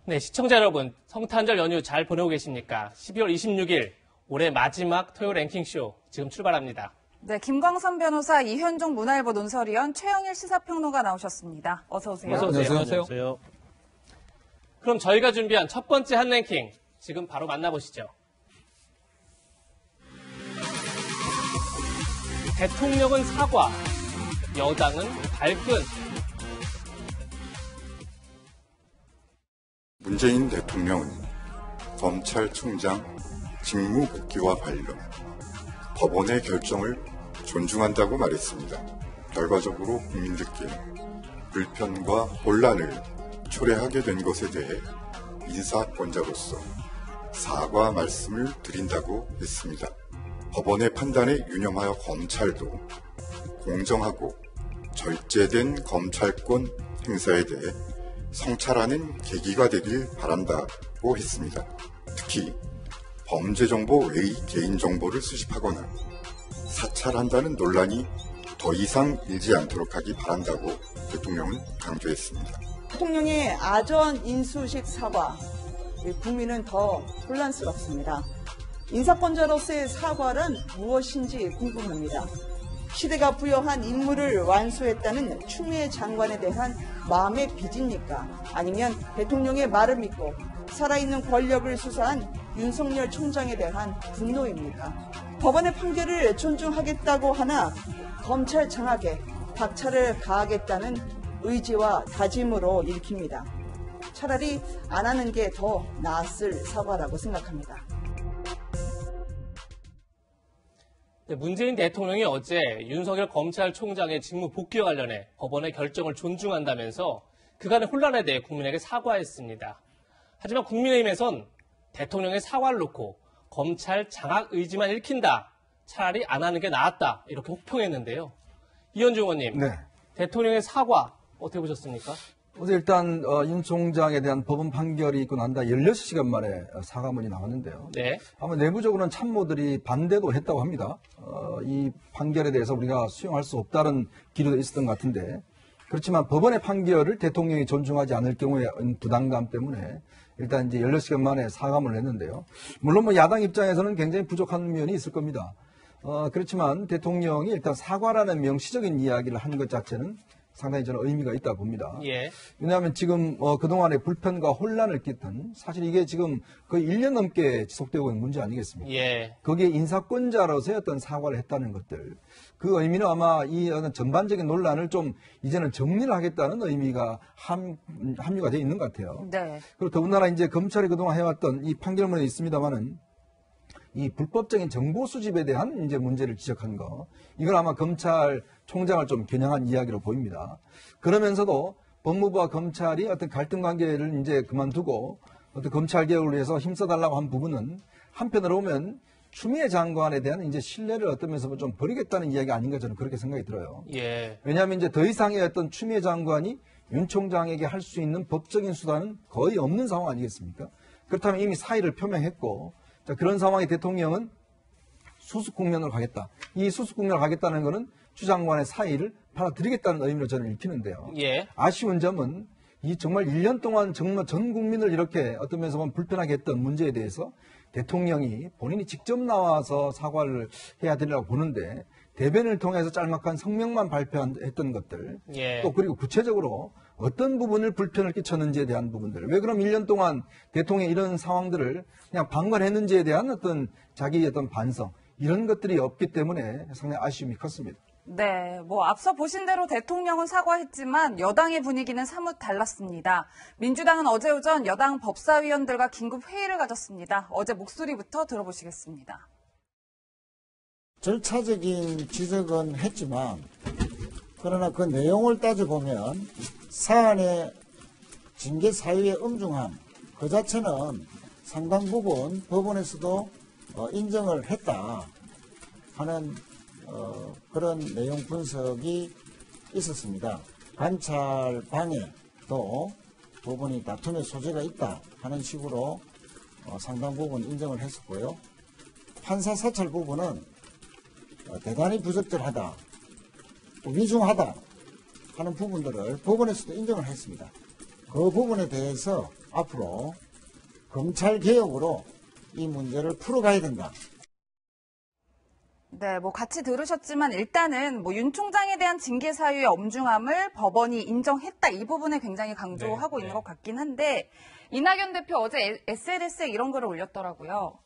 네, 시청자 여러분, 성탄절 연휴 잘 보내고 계십니까? 12월 26일, 올해 마지막 토요 랭킹쇼 지금 출발합니다. 네, 김광선 변호사, 이현종 문화일보 논설위원, 최영일 시사평론가 나오셨습니다. 어서 오세요. 어서 오세요. 안녕하세요. 그럼 저희가 준비한 첫 번째 한 랭킹, 지금 바로 만나보시죠. 대통령은 사과, 여당은 발끈. 문재인 대통령은 검찰총장 직무 복귀와 관련 법원의 결정을 존중한다고 말했습니다. 결과적으로 국민들께 불편과 혼란을 초래하게 된 것에 대해 인사권자로서 사과 말씀을 드린다고 했습니다. 법원의 판단에 유념하여 검찰도 공정하고 절제된 검찰권 행사에 대해 성찰하는 계기가 되길 바란다고 했습니다. 특히 범죄정보 외의 개인정보를 수집하거나 사찰한다는 논란이 더 이상 일지 않도록 하기 바란다고 대통령은 강조했습니다. 대통령의 아전 인수식 사과, 국민은 더 혼란스럽습니다. 인사권자로서의 사과는 무엇인지 궁금합니다. 시대가 부여한 임무를 완수했다는 추미애 장관에 대한 마음의 빚입니까? 아니면 대통령의 말을 믿고 살아있는 권력을 수사한 윤석열 총장에 대한 분노입니까? 법원의 판결을 존중하겠다고 하나 검찰 장악에 박차를 가하겠다는 의지와 다짐으로 읽힙니다. 차라리 안 하는 게 더 나았을 사과라고 생각합니다. 문재인 대통령이 어제 윤석열 검찰총장의 직무 복귀와 관련해 법원의 결정을 존중한다면서 그간의 혼란에 대해 국민에게 사과했습니다. 하지만 국민의힘에선 대통령의 사과를 놓고 검찰 장악 의지만 읽힌다, 차라리 안 하는 게 나았다, 이렇게 혹평했는데요. 이현주 의원님, 네. 대통령의 사과 어떻게 보셨습니까? 어제 일단 윤 총장에 대한 법원 판결이 있고 난 다음 16시간 만에 사과문이 나왔는데요. 네. 아마 내부적으로는 참모들이 반대도 했다고 합니다. 이 판결에 대해서 우리가 수용할 수 없다는 기류도 있었던 것 같은데, 그렇지만 법원의 판결을 대통령이 존중하지 않을 경우에 부담감 때문에 일단 이제 16시간 만에 사과문을 냈는데요. 물론 뭐 야당 입장에서는 굉장히 부족한 면이 있을 겁니다. 그렇지만 대통령이 일단 사과라는 명시적인 이야기를 한 것 자체는 상당히 저는 의미가 있다고 봅니다. 예. 왜냐하면 지금 그동안의 불편과 혼란을 끼친, 사실 이게 지금 거의 1년 넘게 지속되고 있는 문제 아니겠습니까? 예. 거기에 인사권자로서의 어떤 사과를 했다는 것들, 그 의미는 아마 이 전반적인 논란을 좀 이제는 정리를 하겠다는 의미가 함유가 되어 있는 것 같아요. 네. 그리고 더군다나 이제 검찰이 그동안 해왔던 이 판결문에 있습니다만은 이 불법적인 정보 수집에 대한 이제 문제를 지적한 거, 이건 아마 검찰총장을 좀 겨냥한 이야기로 보입니다. 그러면서도 법무부와 검찰이 어떤 갈등 관계를 이제 그만두고 어떤 검찰 개혁을 위해서 힘써달라고 한 부분은 한편으로 보면 추미애 장관에 대한 이제 신뢰를 어떤 면에서 좀 버리겠다는 이야기 아닌가, 저는 그렇게 생각이 들어요. 예. 왜냐하면 이제 더 이상의 어떤 추미애 장관이 윤 총장에게 할 수 있는 법적인 수단은 거의 없는 상황 아니겠습니까? 그렇다면 이미 사의를 표명했고, 자, 그런 상황에 대통령은 수습 국면으로 가겠다. 이 수습 국면으로 가겠다는 것은 추 장관의 사의를 받아들이겠다는 의미로 저는 읽히는데요. 예. 아쉬운 점은 이 정말 1년 동안 정말 전 국민을 이렇게 어떤 면에서 보면 불편하게 했던 문제에 대해서 대통령이 본인이 직접 나와서 사과를 해야 되리라고 보는데, 대변을 통해서 짤막한 성명만 발표했던 것들, 예. 또 그리고 구체적으로 어떤 부분을 불편을 끼쳤는지에 대한 부분들, 왜 그럼 1년 동안 대통령이 이런 상황들을 그냥 방관했는지에 대한 어떤 자기의 어떤 반성, 이런 것들이 없기 때문에 상당히 아쉬움이 컸습니다. 네, 앞서 보신 대로 대통령은 사과했지만 여당의 분위기는 사뭇 달랐습니다. 민주당은 어제 오전 여당 법사위원들과 긴급 회의를 가졌습니다. 어제 목소리부터 들어보시겠습니다. 절차적인 지적은 했지만, 그러나 그 내용을 따져보면 사안의 징계 사유의 엄중함, 그 자체는 상당 부분 법원에서도 인정을 했다 하는 그런 내용 분석이 있었습니다. 관찰 방해도 법원이 다툼의 소지가 있다 하는 식으로 상당 부분 인정을 했었고요. 판사 사찰 부분은 대단히 부적절하다, 또 위중하다 하는 부분들을 법원에서도 인정을 했습니다. 그 부분에 대해서 앞으로 검찰 개혁으로 이 문제를 풀어가야 된다. 네, 뭐 같이 들으셨지만 일단은 뭐 윤 총장에 대한 징계 사유의 엄중함을 법원이 인정했다. 이 부분에 굉장히 강조하고 네, 있는 네. 것 같긴 한데 이낙연 대표 어제 SNS에 이런 글을 올렸더라고요.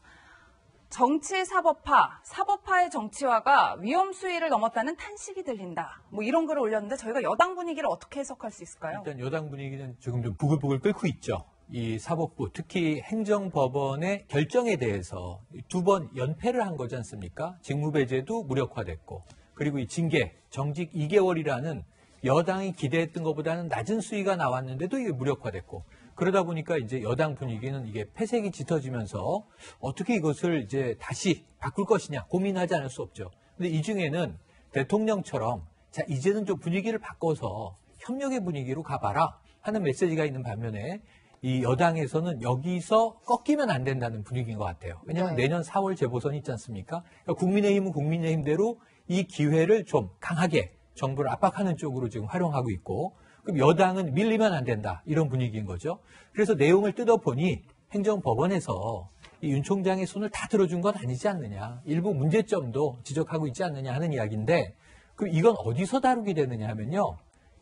정치 사법화의 정치화가 위험 수위를 넘었다는 탄식이 들린다. 뭐 이런 글을 올렸는데 저희가 여당 분위기를 어떻게 해석할 수 있을까요? 일단 여당 분위기는 지금 좀 부글부글 끓고 있죠. 이 사법부, 특히 행정법원의 결정에 대해서 2번 연패를 한 거지 않습니까? 직무배제도 무력화됐고, 그리고 이 징계, 정직 2개월이라는 여당이 기대했던 것보다는 낮은 수위가 나왔는데도 이게 무력화됐고, 그러다 보니까 이제 여당 분위기는 이게 폐색이 짙어지면서 어떻게 이것을 이제 다시 바꿀 것이냐 고민하지 않을 수 없죠. 근데 이 중에는 대통령처럼 자, 이제는 좀 분위기를 바꿔서 협력의 분위기로 가봐라 하는 메시지가 있는 반면에 이 여당에서는 여기서 꺾이면 안 된다는 분위기인 것 같아요. 왜냐하면 네. 내년 4월 재보선이 있지 않습니까? 그러니까 국민의힘은 국민의힘대로 이 기회를 좀 강하게 정부를 압박하는 쪽으로 지금 활용하고 있고, 그럼 여당은 밀리면 안 된다 이런 분위기인 거죠. 그래서 내용을 뜯어보니 행정법원에서 이 윤 총장의 손을 다 들어준 건 아니지 않느냐, 일부 문제점도 지적하고 있지 않느냐 하는 이야기인데, 그럼 이건 어디서 다루게 되느냐 하면요,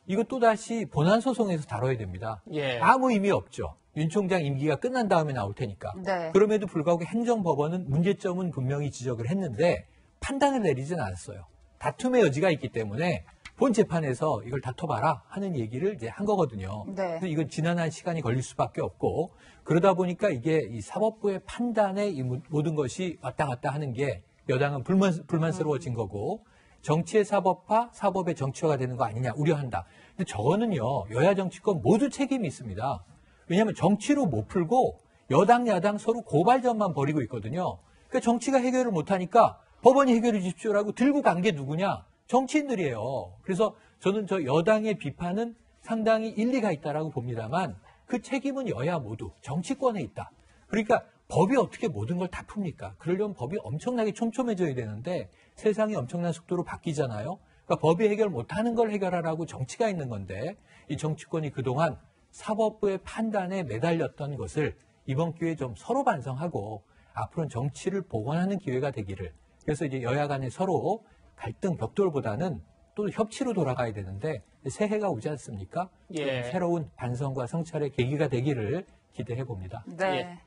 이거 또다시 본안소송에서 다뤄야 됩니다. 예. 아무 의미 없죠. 윤 총장 임기가 끝난 다음에 나올 테니까. 네. 그럼에도 불구하고 행정법원은 문제점은 분명히 지적을 했는데 판단을 내리진 않았어요. 다툼의 여지가 있기 때문에 본 재판에서 이걸 다퉈봐라 하는 얘기를 이제 한 거거든요. 네. 그래서 이건 지난한 시간이 걸릴 수밖에 없고, 그러다 보니까 이게 이 사법부의 판단에 이 모든 것이 왔다 갔다 하는 게 여당은 불만스러워진 거고, 정치의 사법화, 사법의 정치화가 되는 거 아니냐 우려한다. 근데 저거는요, 여야 정치권 모두 책임이 있습니다. 왜냐하면 정치로 못 풀고 여당, 야당 서로 고발전만 벌이고 있거든요. 그러니까 정치가 해결을 못하니까 법원이 해결해 주십시오라고 들고 간 게 누구냐? 정치인들이에요. 그래서 저는 저 여당의 비판은 상당히 일리가 있다라고 봅니다만, 그 책임은 여야 모두 정치권에 있다. 그러니까 법이 어떻게 모든 걸 다 풉니까? 그러려면 법이 엄청나게 촘촘해져야 되는데 세상이 엄청난 속도로 바뀌잖아요. 그러니까 법이 해결 못하는 걸 해결하라고 정치가 있는 건데, 이 정치권이 그동안 사법부의 판단에 매달렸던 것을 이번 기회에 좀 서로 반성하고 앞으로는 정치를 복원하는 기회가 되기를. 그래서 이제 여야 간에 서로 갈등 벽돌보다는 또 협치로 돌아가야 되는데 새해가 오지 않습니까? 예. 새로운 반성과 성찰의 계기가 되기를 기대해 봅니다. 네. 예.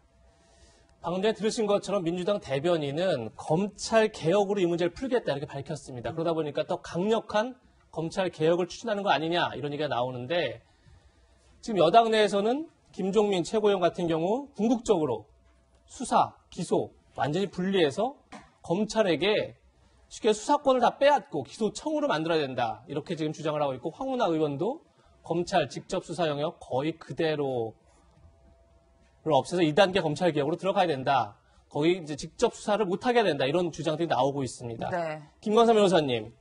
방금 전에 들으신 것처럼 민주당 대변인은 검찰 개혁으로 이 문제를 풀겠다 이렇게 밝혔습니다. 그러다 보니까 더 강력한 검찰 개혁을 추진하는 거 아니냐 이런 얘기가 나오는데, 지금 여당 내에서는 김종민 최고위원 같은 경우 궁극적으로 수사, 기소 완전히 분리해서 검찰에게 쉽게 수사권을 다 빼앗고 기소청으로 만들어야 된다 이렇게 지금 주장을 하고 있고, 황운하 의원도 검찰 직접 수사 영역 거의 그대로를 없애서 2단계 검찰 개혁으로 들어가야 된다. 거의 이제 직접 수사를 못하게 해야 된다 이런 주장들이 나오고 있습니다. 네. 김광삼 변호사님,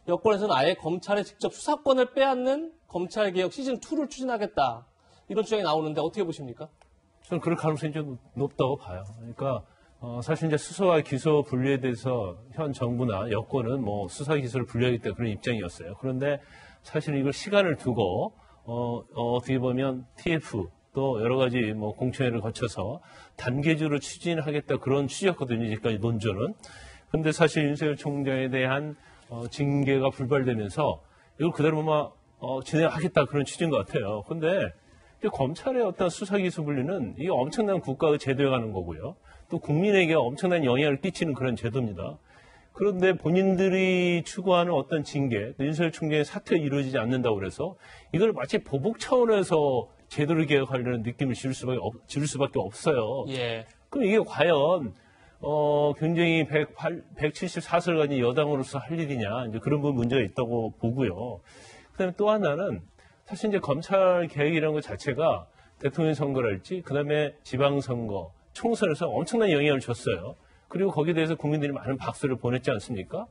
여권에서는 아예 검찰의 직접 수사권을 빼앗는 검찰 개혁 시즌 2를 추진하겠다 이런 주장이 나오는데 어떻게 보십니까? 저는 그럴 가능성이 좀 높다고 봐요. 그러니까 사실 이제 수사와 기소 분리에 대해서 현 정부나 여권은 뭐 수사 기소를 분리하겠다 그런 입장이었어요. 그런데 사실 이걸 시간을 두고 어떻게 보면 TF 또 여러 가지 뭐 공청회를 거쳐서 단계적으로 추진하겠다 그런 취지였거든요. 지금까지 논조는. 그런데 사실 윤석열 총장에 대한 징계가 불발되면서 이걸 그대로 진행하겠다 그런 취지인 것 같아요. 그런데 검찰의 어떤 수사 기소 분리는 이게 엄청난 국가의 제도에 가는 거고요. 또 국민에게 엄청난 영향을 끼치는 그런 제도입니다. 그런데 본인들이 추구하는 어떤 징계, 윤석열 총장의 사퇴가 이루어지지 않는다고 그래서 이걸 마치 보복 차원에서 제도를 개혁하려는 느낌을 지울 수밖에 없어요. 예. 그럼 이게 과연 굉장히 174석간이 여당으로서 할 일이냐, 이제 그런 부분 문제가 있다고 보고요. 그다음에 또 하나는 사실 이제 검찰 개혁이라는 것 자체가 대통령 선거랄지, 그다음에 지방선거, 총선에서 엄청난 영향을 줬어요. 그리고 거기에 대해서 국민들이 많은 박수를 보냈지 않습니까?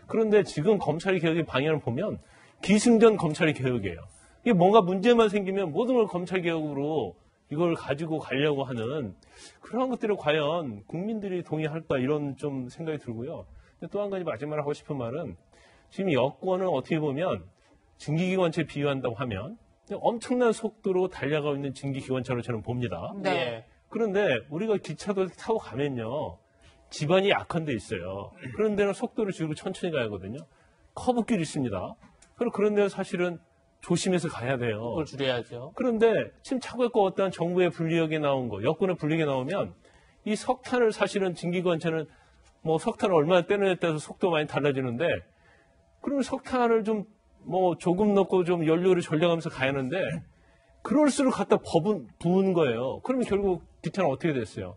그런데 지금 검찰 개혁의 방향을 보면 기승전 검찰 개혁이에요. 이게 뭔가 문제만 생기면 모든 걸 검찰 개혁으로 이걸 가지고 가려고 하는 그런 것들을 과연 국민들이 동의할까 이런 좀 생각이 들고요. 또 한 가지 마지막으로 하고 싶은 말은 지금 여권은 어떻게 보면 징계기관처에 비유한다고 하면 엄청난 속도로 달려가고 있는 증기기관차로 저는 봅니다. 네. 예. 그런데 우리가 기차도 타고 가면요. 지반이 약한 데 있어요. 그런 데는 속도를 줄이고 천천히 가야 하거든요. 커브길 있습니다. 그런 데는 사실은 조심해서 가야 돼요. 그걸 줄여야죠. 그런데 지금 차고했고 어떤 정부의 분리역에 나온 거, 여권의 분리역에 나오면 이 석탄을 사실은 증기관차는 뭐 석탄을 얼마나 떼내냐에 따라서 속도가 많이 달라지는데 그러면 석탄을 좀 뭐 조금 넣고 좀 연료를 절약하면서 가야 하는데 그럴수록 갖다 부은 거예요. 그러면 결국 기차는 어떻게 됐어요?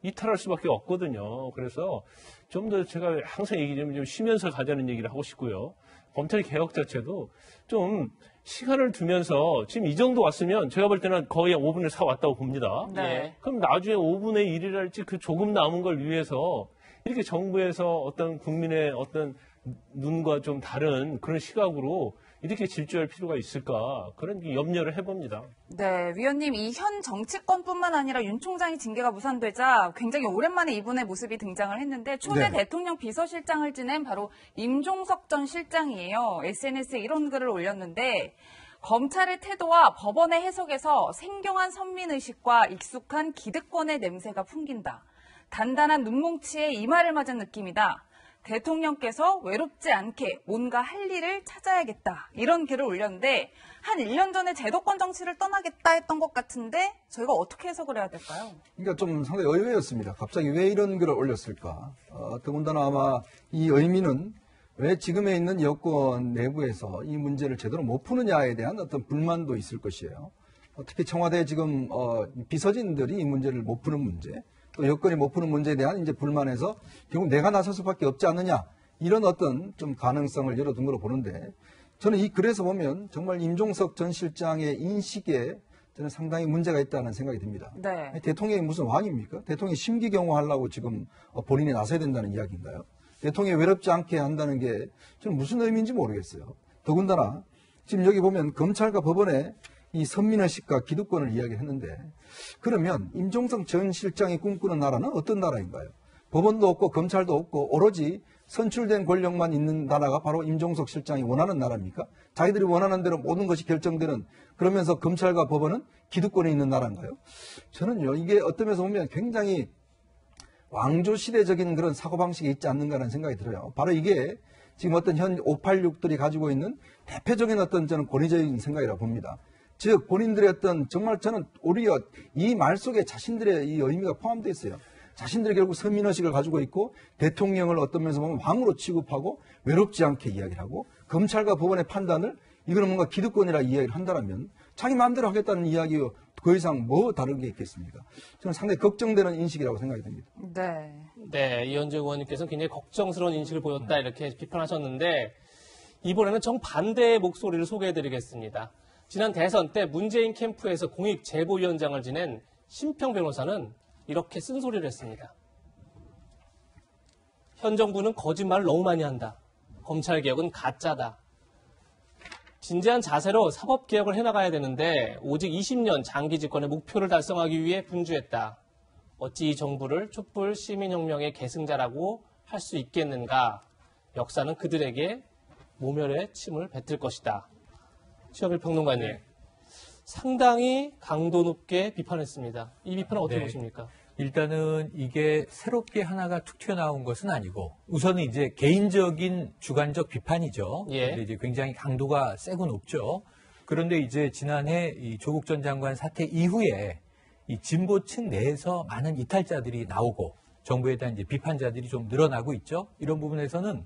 이탈할 수밖에 없거든요. 그래서 좀 더 제가 항상 좀 쉬면서 가자는 얘기를 하고 싶고요. 검찰 개혁 자체도 좀 시간을 두면서 지금 이 정도 왔으면 제가 볼 때는 거의 5분의 4 왔다고 봅니다. 네. 그럼 나중에 5분의 1이랄지 그 조금 남은 걸 위해서 이렇게 정부에서 어떤 국민의 어떤 눈과 좀 다른 그런 시각으로 이렇게 질주할 필요가 있을까 그런 염려를 해봅니다. 네, 위원님, 이 현 정치권뿐만 아니라 윤 총장이 징계가 무산되자 굉장히 오랜만에 이분의 모습이 등장을 했는데 초대 네. 대통령 비서실장을 지낸 바로 임종석 전 실장이에요. SNS에 이런 글을 올렸는데 검찰의 태도와 법원의 해석에서 생경한 선민의식과 익숙한 기득권의 냄새가 풍긴다. 단단한 눈뭉치에 이마를 맞은 느낌이다. 대통령께서 외롭지 않게 뭔가 할 일을 찾아야겠다. 이런 글을 올렸는데 한 1년 전에 제도권 정치를 떠나겠다 했던 것 같은데 저희가 어떻게 해석을 해야 될까요? 그러니까 좀 상당히 의외였습니다. 갑자기 왜 이런 글을 올렸을까? 더군다나 아마 이 의미는 왜 지금에 있는 여권 내부에서 이 문제를 제대로 못 푸느냐에 대한 어떤 불만도 있을 것이에요. 특히 청와대 지금 비서진들이 이 문제를 못 푸는 문제, 또 여권이 못 푸는 문제에 대한 이제 불만에서 결국 내가 나설 수밖에 없지 않느냐 이런 어떤 좀 가능성을 열어둔 거로 보는데 저는 이 글에서 보면 정말 임종석 전 실장의 인식에 저는 상당히 문제가 있다는 생각이 듭니다. 네. 대통령이 무슨 왕입니까? 대통령이 심기경호하려고 지금 본인이 나서야 된다는 이야기인가요? 대통령이 외롭지 않게 한다는 게 저는 무슨 의미인지 모르겠어요. 더군다나 지금 여기 보면 검찰과 법원의 이 선민의식과 기득권을 이야기했는데 그러면 임종석 전 실장이 꿈꾸는 나라는 어떤 나라인가요? 법원도 없고 검찰도 없고 오로지 선출된 권력만 있는 나라가 바로 임종석 실장이 원하는 나라입니까? 자기들이 원하는 대로 모든 것이 결정되는 그러면서 검찰과 법원은 기득권에 있는 나라인가요? 저는요 이게 어떤 면에서 보면 굉장히 왕조시대적인 그런 사고방식이 있지 않는가라는 생각이 들어요. 바로 이게 지금 어떤 현 586들이 가지고 있는 대표적인 어떤 저는 권위적인 생각이라고 봅니다. 즉 본인들의 어떤 정말 저는 오히려 이 말 속에 자신들의 이 의미가 포함되어 있어요. 자신들이 결국 선민의식을 가지고 있고 대통령을 어떤 면에서 보면 왕으로 취급하고 외롭지 않게 이야기를 하고 검찰과 법원의 판단을 이거는 뭔가 기득권이라 이야기를 한다면 자기 마음대로 하겠다는 이야기요. 그 이상 뭐 다른 게 있겠습니까? 저는 상당히 걱정되는 인식이라고 생각이 듭니다. 네. 네, 이현주 의원님께서는 굉장히 걱정스러운 인식을 보였다 이렇게 비판하셨는데 이번에는 정반대의 목소리를 소개해드리겠습니다. 지난 대선 때 문재인 캠프에서 공익제보위원장을 지낸 심평 변호사는 이렇게 쓴소리를 했습니다. 현 정부는 거짓말을 너무 많이 한다. 검찰개혁은 가짜다. 진지한 자세로 사법개혁을 해나가야 되는데 오직 20년 장기 집권의 목표를 달성하기 위해 분주했다. 어찌 이 정부를 촛불 시민혁명의 계승자라고 할 수 있겠는가. 역사는 그들에게 모멸의 침을 뱉을 것이다. 최영일 평론가님, 상당히 강도 높게 비판했습니다. 이 비판은 어떻게 보십니까? 일단은 이게 새롭게 하나가 툭 튀어나온 것은 아니고 우선은 이제 개인적인 주관적 비판이죠. 예. 근데 이제 굉장히 강도가 세고 높죠. 그런데 이제 지난해 이 조국 전 장관 사태 이후에 이 진보층 내에서 많은 이탈자들이 나오고 정부에 대한 이제 비판자들이 좀 늘어나고 있죠. 이런 부분에서는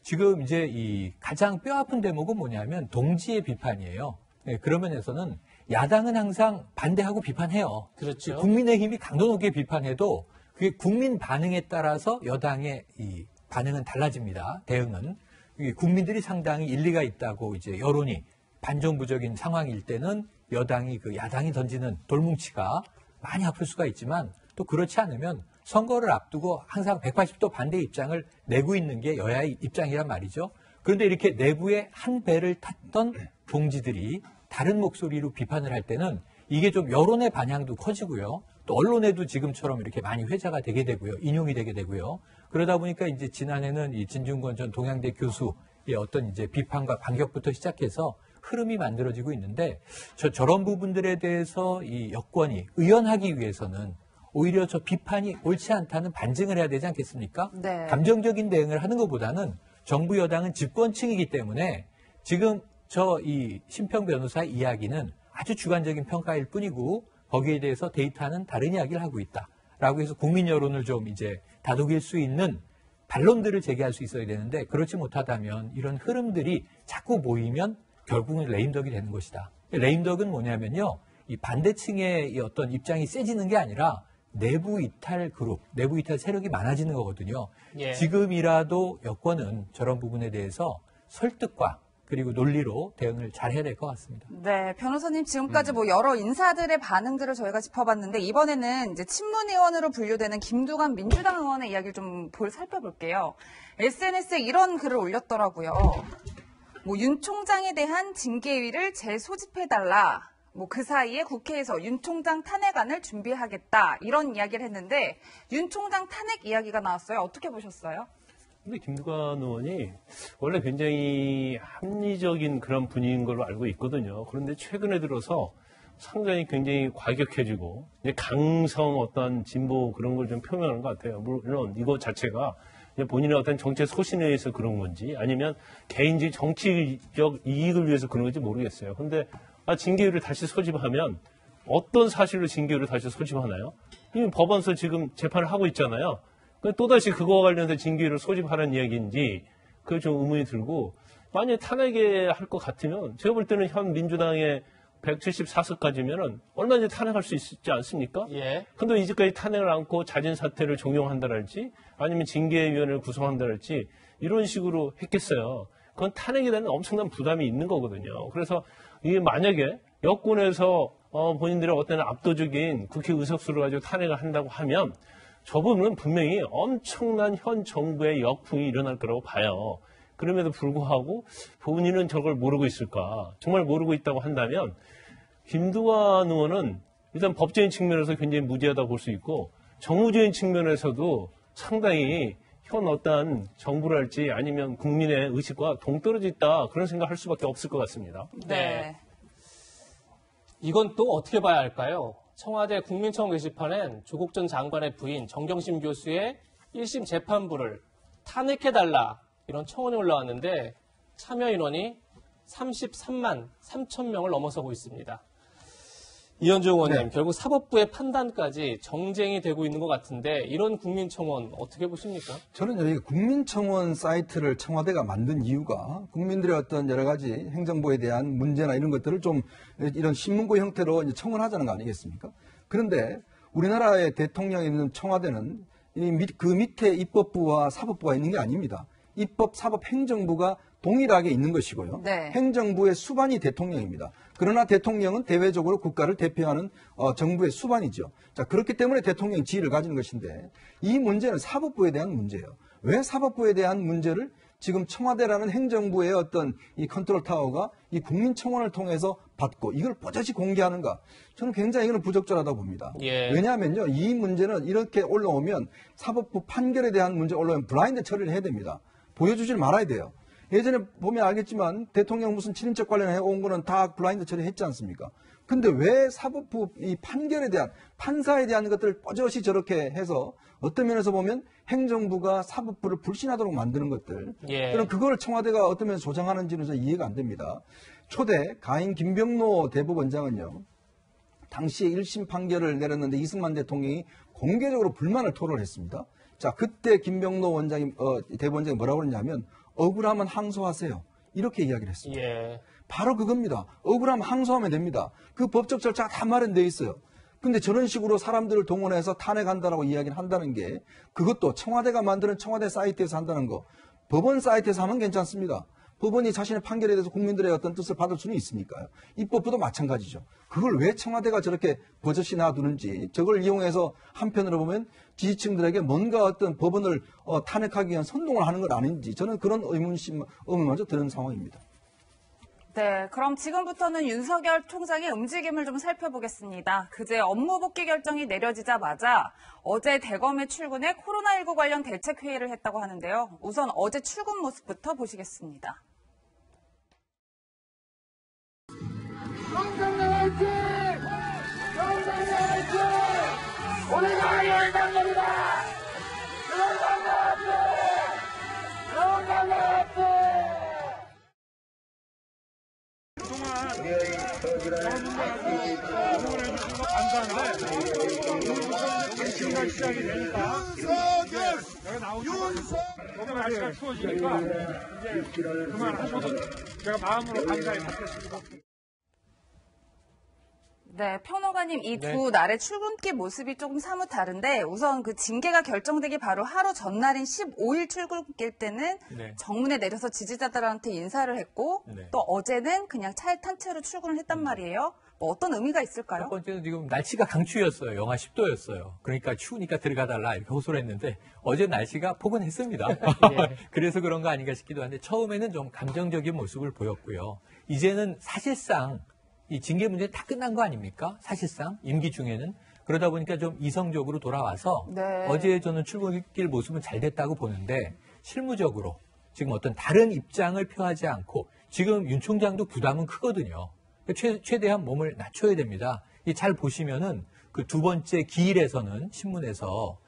지금 이제 이 가장 뼈아픈 대목은 뭐냐면 동지의 비판이에요. 네, 그런 면에서는 야당은 항상 반대하고 비판해요. 그렇죠. 국민의힘이 강도 높게 비판해도 그게 국민 반응에 따라서 여당의 이 반응은 달라집니다. 대응은. 이게 국민들이 상당히 일리가 있다고 이제 여론이 반정부적인 상황일 때는 여당이 그 야당이 던지는 돌뭉치가 많이 아플 수가 있지만 또 그렇지 않으면 선거를 앞두고 항상 180도 반대 입장을 내고 있는 게 여야의 입장이란 말이죠. 그런데 이렇게 내부의 한 배를 탔던 동지들이 다른 목소리로 비판을 할 때는 이게 좀 여론의 반향도 커지고요. 또 언론에도 지금처럼 이렇게 많이 회자가 되게 되고요. 인용이 되게 되고요. 그러다 보니까 이제 지난해는 이 진중권 전 동양대 교수의 어떤 이제 비판과 반격부터 시작해서 흐름이 만들어지고 있는데 저런 부분들에 대해서 이 여권이 의연하기 위해서는 오히려 저 비판이 옳지 않다는 반증을 해야 되지 않겠습니까? 네. 감정적인 대응을 하는 것보다는 정부 여당은 집권층이기 때문에 지금 이 심평 변호사의 이야기는 아주 주관적인 평가일 뿐이고 거기에 대해서 데이터는 다른 이야기를 하고 있다라고 해서 국민 여론을 좀 이제 다독일 수 있는 반론들을 제기할 수 있어야 되는데 그렇지 못하다면 이런 흐름들이 자꾸 모이면 결국은 레임덕이 되는 것이다. 레임덕은 뭐냐면요. 이 반대층의 이 어떤 입장이 세지는 게 아니라 내부 이탈 그룹, 내부 이탈 세력이 많아지는 거거든요. 예. 지금이라도 여권은 저런 부분에 대해서 설득과 그리고 논리로 대응을 잘 해야 될 것 같습니다. 네, 변호사님 지금까지 뭐 여러 인사들의 반응들을 저희가 짚어봤는데 이번에는 이제 친문의원으로 분류되는 김두관 민주당 의원의 이야기를 좀 살펴볼게요. SNS에 이런 글을 올렸더라고요. 뭐 윤 총장에 대한 징계위를 재소집해달라. 뭐 그 사이에 국회에서 윤 총장 탄핵안을 준비하겠다. 이런 이야기를 했는데 윤 총장 탄핵 이야기가 나왔어요. 어떻게 보셨어요? 근데 김두관 의원이 원래 굉장히 합리적인 그런 분위기인 걸로 알고 있거든요. 그런데 최근에 들어서 상당히 굉장히 과격해지고 이제 강성 어떤 진보 그런 걸 좀 표명하는 것 같아요. 물론 이거 자체가 본인의 어떤 정책 소신에 의해서 그런 건지 아니면 개인적 정치적 이익을 위해서 그런 건지 모르겠어요. 근데 징계위를 다시 소집하면 어떤 사실로 징계위를 다시 소집하나요? 이미 법원에서 지금 재판을 하고 있잖아요. 또다시 그거와 관련해서 징계위를 소집하라는 이야기인지 그게 좀 의문이 들고 만약에 탄핵에 할 것 같으면 제가 볼 때는 현 민주당의 174석까지면은 얼마든지 탄핵할 수 있지 않습니까? 예. 근데 이제까지 탄핵을 안고 자진 사퇴를 종용한다랄지 아니면 징계위원회를 구성한다랄지 이런 식으로 했겠어요. 그건 탄핵에 대한 엄청난 부담이 있는 거거든요. 그래서 이게 만약에 여권에서 본인들의 어떤 압도적인 국회 의석수를 가지고 탄핵을 한다고 하면 저 부분은 분명히 엄청난 현 정부의 역풍이 일어날 거라고 봐요. 그럼에도 불구하고 본인은 저걸 모르고 있을까? 정말 모르고 있다고 한다면 김두관 의원은 일단 법적인 측면에서 굉장히 무죄하다고 볼 수 있고 정무적인 측면에서도 상당히 현 어떠한 정부랄지 아니면 국민의 의식과 동떨어져 있다 그런 생각할 수밖에 없을 것 같습니다. 네. 이건 또 어떻게 봐야 할까요? 청와대 국민청원 게시판엔 조국 전 장관의 부인 정경심 교수의 1심 재판부를 탄핵해달라 이런 청원이 올라왔는데 참여 인원이 33만 3천 명을 넘어서고 있습니다. 이현주 의원님, 결국 사법부의 판단까지 정쟁이 되고 있는 것 같은데 이런 국민청원 어떻게 보십니까? 저는 여기 국민청원 사이트를 청와대가 만든 이유가 국민들의 어떤 여러 가지 행정부에 대한 문제나 이런 것들을 좀 이런 신문고 형태로 이제 청원하자는 거 아니겠습니까? 그런데 우리나라의 대통령이 있는 청와대는 그 밑에 입법부와 사법부가 있는 게 아닙니다. 입법, 사법, 행정부가 동일하게 있는 것이고요. 네. 행정부의 수반이 대통령입니다. 그러나 대통령은 대외적으로 국가를 대표하는 정부의 수반이죠. 자, 그렇기 때문에 대통령이 지위를 가지는 것인데 이 문제는 사법부에 대한 문제예요. 왜 사법부에 대한 문제를 지금 청와대라는 행정부의 어떤 이 컨트롤 타워가 이 국민청원을 통해서 받고 이걸 버젓이 공개하는가? 저는 굉장히 이거는 부적절하다고 봅니다. 예. 왜냐하면요, 이 문제는 이렇게 올라오면 사법부 판결에 대한 문제 올라오면 블라인드 처리를 해야 됩니다. 보여주질 말아야 돼요. 예전에 보면 알겠지만 대통령 무슨 친인척 관련해 온 거는 다 블라인드 처리했지 않습니까? 근데 왜 사법부 이 판결에 대한 판사에 대한 것들을 버젓이 저렇게 해서 어떤 면에서 보면 행정부가 사법부를 불신하도록 만드는 것들. 예. 그럼 그걸 청와대가 어떤 면에서 조장하는지는 저 이해가 안 됩니다. 초대 가인 김병로 대법원장은요. 당시에 1심 판결을 내렸는데 이승만 대통령이 공개적으로 불만을 토로했습니다. 자, 그때 김병로 원장이 대법원장이 뭐라고 그랬냐면 억울하면 항소하세요. 이렇게 이야기를 했습니다. 예. 바로 그겁니다. 억울하면 항소하면 됩니다. 그 법적 절차가 다 마련되어 있어요. 근데 저런 식으로 사람들을 동원해서 탄핵한다라고 이야기를 한다는 게 그것도 청와대가 만드는 청와대 사이트에서 한다는 거. 법원 사이트에서 하면 괜찮습니다. 법원이 자신의 판결에 대해서 국민들의 어떤 뜻을 받을 수는 있으니까요. 입법부도 마찬가지죠. 그걸 왜 청와대가 저렇게 버젓이 놔두는지 저걸 이용해서 한편으로 보면 지지층들에게 뭔가 어떤 법원을 탄핵하기 위한 선동을 하는 건 아닌지 저는 그런 의문마저 드는 상황입니다. 네, 그럼 지금부터는 윤석열 총장의 움직임을 좀 살펴보겠습니다. 그제 업무 복귀 결정이 내려지자마자 어제 대검에 출근해 코로나19 관련 대책회의를 했다고 하는데요. 우선 어제 출근 모습부터 보시겠습니다. 시작이 되니까 내가 나오고 너무 날씨가 추워지니까 이제 그만하셔도 제가 마음으로 감사히 받겠습니다. 네, 평론가님 이 네. 두 날의 출근길 모습이 조금 사뭇 다른데 우선 그 징계가 결정되기 바로 하루 전날인 15일 출근길 때는 네. 정문에 내려서 지지자들한테 인사를 했고 네. 또 어제는 그냥 차에 탄 채로 출근을 했단 말이에요. 뭐 어떤 의미가 있을까요? 첫 번째는 지금 날씨가 강추였어요. 영하 10도였어요. 그러니까 추우니까 들어가달라 이렇게 호소를 했는데 어제 날씨가 포근했습니다. 그래서 그런 거 아닌가 싶기도 한데 처음에는 좀 감정적인 모습을 보였고요. 이제는 사실상 이 징계 문제 다 끝난 거 아닙니까? 사실상 임기 중에는. 그러다 보니까 좀 이성적으로 돌아와서 네. 어제 저는 출근길 모습은 잘 됐다고 보는데 실무적으로 지금 어떤 다른 입장을 표하지 않고 지금 윤 총장도 부담은 크거든요. 최대한 몸을 낮춰야 됩니다. 잘 보시면은 그 두 번째 기일에서는 신문에서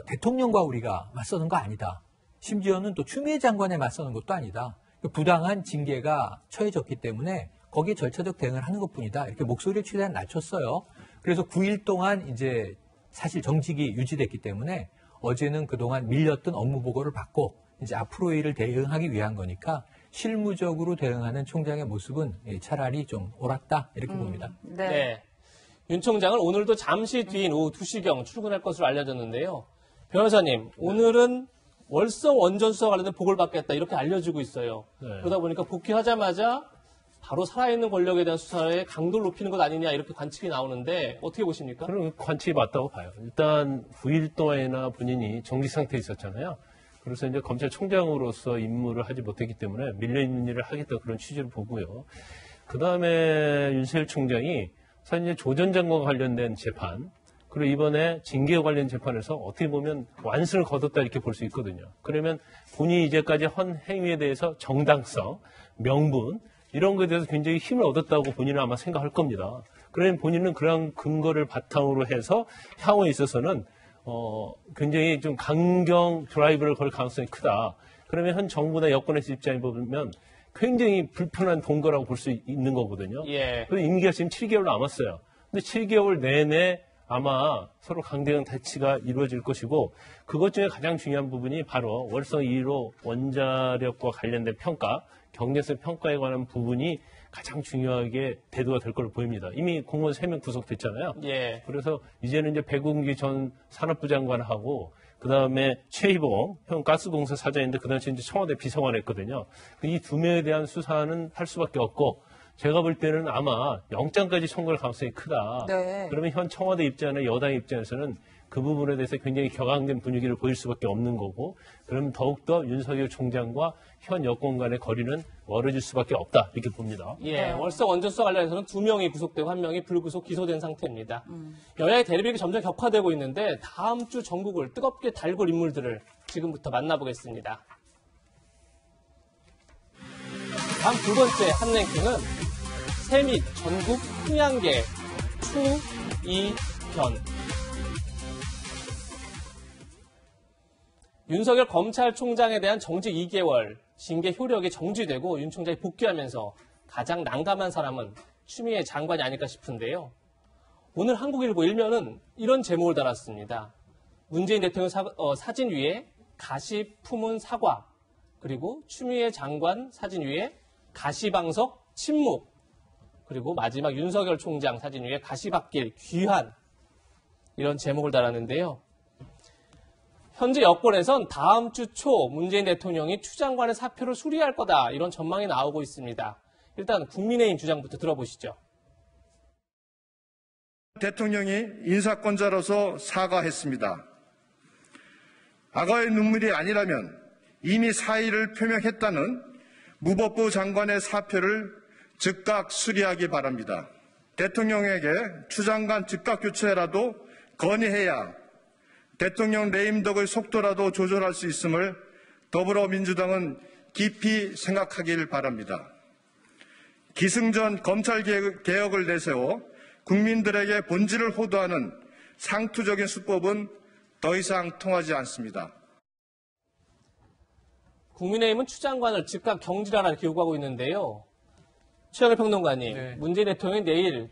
대통령과 우리가 맞서는 거 아니다. 심지어는 또 추미애 장관에 맞서는 것도 아니다. 부당한 징계가 처해졌기 때문에 거기에 절차적 대응을 하는 것뿐이다. 이렇게 목소리를 최대한 낮췄어요. 그래서 9일 동안 이제 사실 정직이 유지됐기 때문에 어제는 그동안 밀렸던 업무 보고를 받고 이제 앞으로의 일을 대응하기 위한 거니까 실무적으로 대응하는 총장의 모습은 차라리 좀 옳았다 이렇게 봅니다. 네. 네. 윤 총장은 오늘도 잠시 뒤인 오후 2시경 출근할 것으로 알려졌는데요. 변호사님, 오늘은 월성 원전 수사 관련된 보고를 받겠다 이렇게 알려지고 있어요. 네. 그러다 보니까 복귀하자마자 바로 살아있는 권력에 대한 수사에 강도를 높이는 것 아니냐 이렇게 관측이 나오는데 어떻게 보십니까? 그럼 관측이 맞다고 봐요. 일단 9일 동안이나 본인이 정지 상태에 있었잖아요. 그래서 이제 검찰총장으로서 임무를 하지 못했기 때문에 밀려있는 일을 하겠다 그런 취지를 보고요. 그 다음에 윤석열 총장이 사실 이제 조 전 장관과 관련된 재판, 그리고 이번에 징계 관련 재판에서 어떻게 보면 완승을 거뒀다 이렇게 볼 수 있거든요. 그러면 본인이 이제까지 한 행위에 대해서 정당성, 명분, 이런 것에 대해서 굉장히 힘을 얻었다고 본인은 아마 생각할 겁니다. 그러면 본인은 그런 근거를 바탕으로 해서 향후에 있어서는 굉장히 좀 강경 드라이브를 걸 가능성이 크다. 그러면 현 정부나 여권에서 입장에 보면 굉장히 불편한 동거라고 볼 수 있는 거거든요. 예. 그래서 임기가 지금 7개월 남았어요. 근데 7개월 내내 아마 서로 강대강 대치가 이루어질 것이고 그것 중에 가장 중요한 부분이 바로 월성 2호 원자력과 관련된 평가, 경제성 평가에 관한 부분이 가장 중요하게 대두가 될 걸로 보입니다. 이미 공무원 3명 구속됐잖아요. 예. 그래서 이제는 이제 백운기 전 산업부 장관하고 그다음에 최희봉 현 가스공사 사장인데 그 당시 이제 청와대 비서관 했거든요. 이 두 명에 대한 수사는 할 수밖에 없고 제가 볼 때는 아마 영장까지 청구할 가능성이 크다. 네. 그러면 현 청와대 입장이나 여당 입장에서는 그 부분에 대해서 굉장히 격앙된 분위기를 보일 수밖에 없는 거고 그러면 더욱더 윤석열 총장과 현 여권 간의 거리는 멀어질 수밖에 없다 이렇게 봅니다. 예, 월성 원전 수사 관련해서는 2명이 구속되고 1명이 불구속 기소된 상태입니다. 여야의 대립이 점점 격화되고 있는데 다음 주 전국을 뜨겁게 달굴 인물들을 지금부터 만나보겠습니다. 다음 두 번째 한 랭킹은 세밋 전국 풍양계 추이현. 윤석열 검찰총장에 대한 정직 2개월 징계 효력이 정지되고 윤 총장이 복귀하면서 가장 난감한 사람은 추미애 장관이 아닐까 싶은데요. 오늘 한국일보 1면은 이런 제목을 달았습니다. 문재인 대통령 사진 위에 가시 품은 사과, 그리고 추미애 장관 사진 위에 가시방석 침묵, 그리고 마지막 윤석열 총장 사진 위에 가시밭길 귀환, 이런 제목을 달았는데요. 현재 여권에선 다음 주 초 문재인 대통령이 추 장관의 사표를 수리할 거다 이런 전망이 나오고 있습니다. 일단 국민의힘 주장부터 들어보시죠. 대통령이 인사권자로서 사과했습니다. 악어의 눈물이 아니라면 이미 사의를 표명했다는 무법부 장관의 사표를 즉각 수리하기 바랍니다. 대통령에게 추 장관 즉각 교체라도 건의해야 대통령 레임덕의 속도라도 조절할 수 있음을 더불어민주당은 깊이 생각하길 바랍니다. 기승전 검찰개혁을 내세워 국민들에게 본질을 호도하는 상투적인 수법은 더 이상 통하지 않습니다. 국민의힘은 추 장관을 즉각 경질하라 이렇게 요구하고 있는데요. 최영일 평론가님, 네. 문재인 대통령이 내일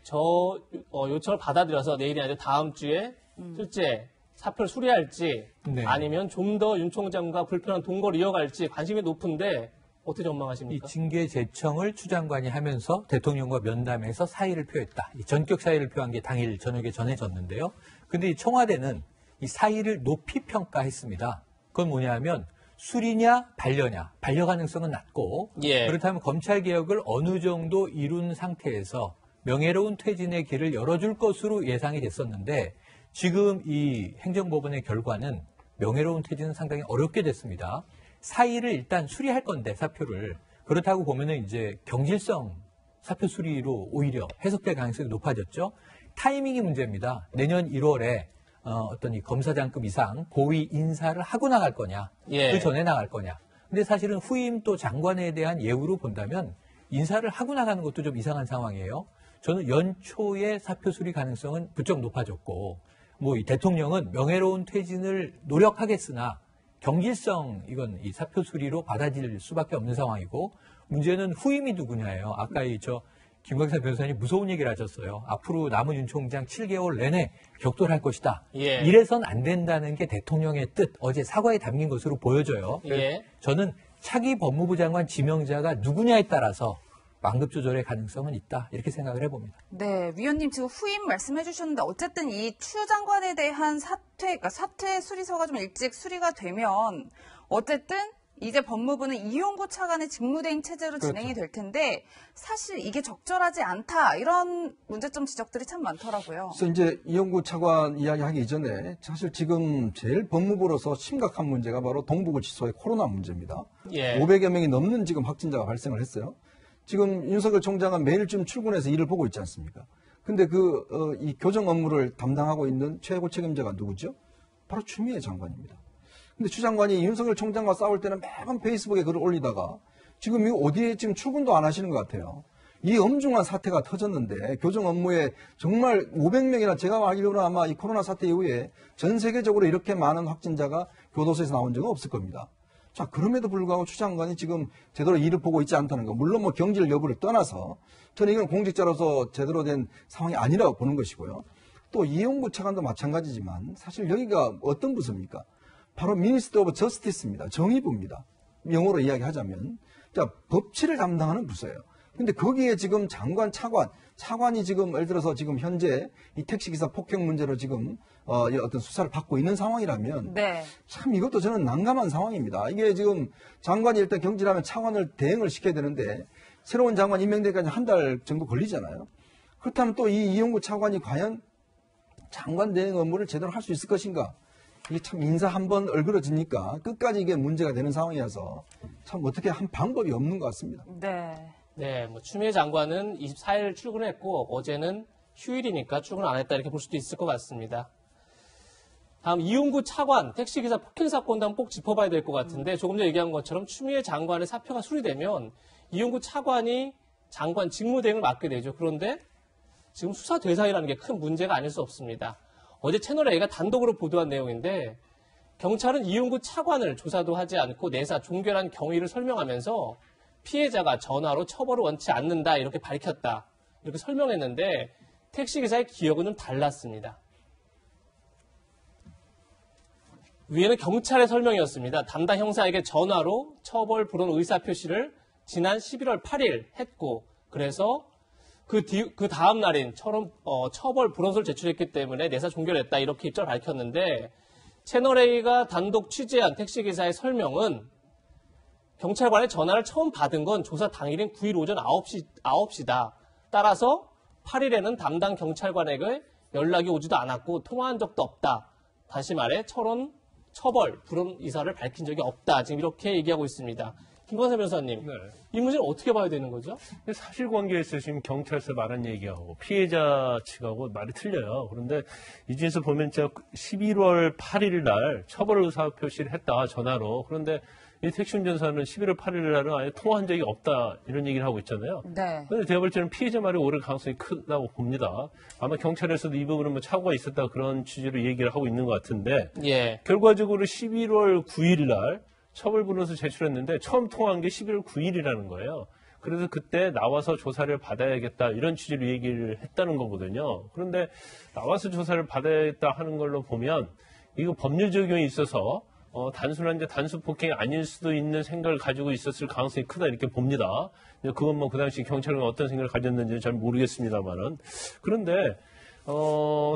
요청을 받아들여서 내일이 아니라 다음 주에 실제 사표를 수리할지 네. 아니면 좀 더 윤 총장과 불편한 동거를 이어갈지 관심이 높은데 어떻게 이 전망하십니까? 징계 제청을 추 장관이 하면서 대통령과 면담에서 사의를 표했다. 이 전격 사의를 표한 게 당일 저녁에 전해졌는데요. 근데 이 청와대는 이 사의를 높이 평가했습니다. 그건 뭐냐면 수리냐 반려냐. 반려 가능성은 낮고 예. 그렇다면 검찰 개혁을 어느 정도 이룬 상태에서 명예로운 퇴진의 길을 열어줄 것으로 예상이 됐었는데 지금 이 행정법원의 결과는 명예로운 퇴진은 상당히 어렵게 됐습니다. 사의를 일단 수리할 건데 사표를 그렇다고 보면은 이제 경질성 사표 수리로 오히려 해석될 가능성이 높아졌죠. 타이밍이 문제입니다. 내년 1월에 어떤 이 검사장급 이상 고위 인사를 하고 나갈 거냐, 예. 그 전에 나갈 거냐. 근데 사실은 후임 또 장관에 대한 예우로 본다면 인사를 하고 나가는 것도 좀 이상한 상황이에요. 저는 연초에 사표 수리 가능성은 부쩍 높아졌고, 뭐 이 대통령은 명예로운 퇴진을 노력하겠으나 경질성 이건 이 사표 수리로 받아들일 수밖에 없는 상황이고 문제는 후임이 누구냐예요. 아까 김광삼 변호사님 무서운 얘기를 하셨어요. 앞으로 남은 윤 총장 7개월 내내 격돌할 것이다. 예. 이래선 안 된다는 게 대통령의 뜻, 어제 사과에 담긴 것으로 보여져요. 예. 저는 차기 법무부 장관 지명자가 누구냐에 따라서 완급 조절의 가능성은 있다. 이렇게 생각을 해봅니다. 네, 위원님 지금 후임 말씀해 주셨는데 어쨌든 이 추 장관에 대한 그러니까 사퇴 수리서가 좀 일찍 수리가 되면 어쨌든 이제 법무부는 이용구 차관의 직무대행 체제로 진행이 될 텐데 사실 이게 적절하지 않다 이런 문제점 지적들이 참 많더라고요. 그래서 이제 이용구 차관 이야기하기 이전에 사실 지금 제일 법무부로서 심각한 문제가 바로 동부구치소의 코로나 문제입니다. 예. 500여 명이 넘는 지금 확진자가 발생을 했어요. 지금 윤석열 총장은 매일쯤 출근해서 일을 보고 있지 않습니까? 근데 이 교정 업무를 담당하고 있는 최고 책임자가 누구죠? 바로 추미애 장관입니다. 근데 추 장관이 윤석열 총장과 싸울 때는 매번 페이스북에 글을 올리다가 지금 이 어디에 지금 출근도 안 하시는 것 같아요. 이 엄중한 사태가 터졌는데 교정 업무에 정말 500명이나 제가 알기로는 아마 이 코로나 사태 이후에 전 세계적으로 이렇게 많은 확진자가 교도소에서 나온 적은 없을 겁니다. 자, 그럼에도 불구하고 추 장관이 지금 제대로 일을 보고 있지 않다는 거. 물론 뭐 경질 여부를 떠나서 저는 이건 공직자로서 제대로 된 상황이 아니라고 보는 것이고요. 또 이용구 차관도 마찬가지지만 사실 여기가 어떤 부서입니까? 바로 미니스터 오브 저스티스입니다. 정의부입니다. 영어로 이야기하자면. 자, 법치를 담당하는 부서예요. 근데 거기에 지금 장관, 차관이 지금 예를 들어서 지금 현재 이 택시기사 폭행 문제로 지금 어떤 수사를 받고 있는 상황이라면 네. 참 이것도 저는 난감한 상황입니다. 이게 지금 장관이 일단 경질하면 차관을 대행을 시켜야 되는데 새로운 장관 임명되기까지 한 달 정도 걸리잖아요. 그렇다면 또 이 이용구 차관이 과연 장관 대행 업무를 제대로 할 수 있을 것인가? 이게 참 인사 한 번 얼그러지니까 끝까지 이게 문제가 되는 상황이어서 참 어떻게 한 방법이 없는 것 같습니다. 네. 네, 추미애 장관은 24일 출근했고 어제는 휴일이니까 출근 안 했다 이렇게 볼 수도 있을 것 같습니다. 다음 이용구 차관 택시기사 폭행 사건도 한번 꼭 짚어봐야 될 것 같은데 조금 전에 얘기한 것처럼 추미애 장관의 사표가 수리되면 이용구 차관이 장관 직무대행을 맡게 되죠. 그런데 지금 수사 대상이라는 게 큰 문제가 아닐 수 없습니다. 어제 채널A가 단독으로 보도한 내용인데 경찰은 이용구 차관을 조사도 하지 않고 내사 종결한 경위를 설명하면서 피해자가 전화로 처벌을 원치 않는다 이렇게 밝혔다 이렇게 설명했는데 택시기사의 기억은 좀 달랐습니다. 위에는 경찰의 설명이었습니다. 담당 형사에게 전화로 처벌 불원 의사표시를 지난 11월 8일 했고 그래서 그 다음 날인 처벌 불원서를 제출했기 때문에 내사 종결했다 이렇게 입장을 밝혔는데 채널A가 단독 취재한 택시기사의 설명은 경찰관의 전화를 처음 받은 건 조사 당일인 9일 오전 9시다. 따라서 8일에는 담당 경찰관에게 연락이 오지도 않았고 통화한 적도 없다. 다시 말해 처벌 불원 의사를 밝힌 적이 없다. 지금 이렇게 얘기하고 있습니다. 김광삼 변호사님, 네. 이 문제는 어떻게 봐야 되는 거죠? 사실관계에서 지금 경찰서 말한 얘기하고 피해자 측하고 말이 틀려요. 그런데 이 중에서 보면 11월 8일 날 처벌 의사 표시를 했다 전화로. 그런데 이 택시 운전사는 11월 8일 날은 아예 통화한 적이 없다 이런 얘기를 하고 있잖아요. 네. 그런데 제가 볼 때는 피해자 말이 오를 가능성이 크다고 봅니다. 아마 경찰에서도 이 부분은 뭐 착오가 있었다 그런 취지로 얘기를 하고 있는 것 같은데 예. 결과적으로 11월 9일 날 처벌분원서 제출했는데 처음 통화한 게 11월 9일이라는 거예요. 그래서 그때 나와서 조사를 받아야겠다 이런 취지로 얘기를 했다는 거거든요. 그런데 나와서 조사를 받아야겠다 하는 걸로 보면 이거 법률 적용이 있어서 단순한 이제 단수 폭행이 아닐 수도 있는 생각을 가지고 있었을 가능성이 크다 이렇게 봅니다. 그건 뭐 그 당시 경찰은 어떤 생각을 가졌는지 잘 모르겠습니다만은. 그런데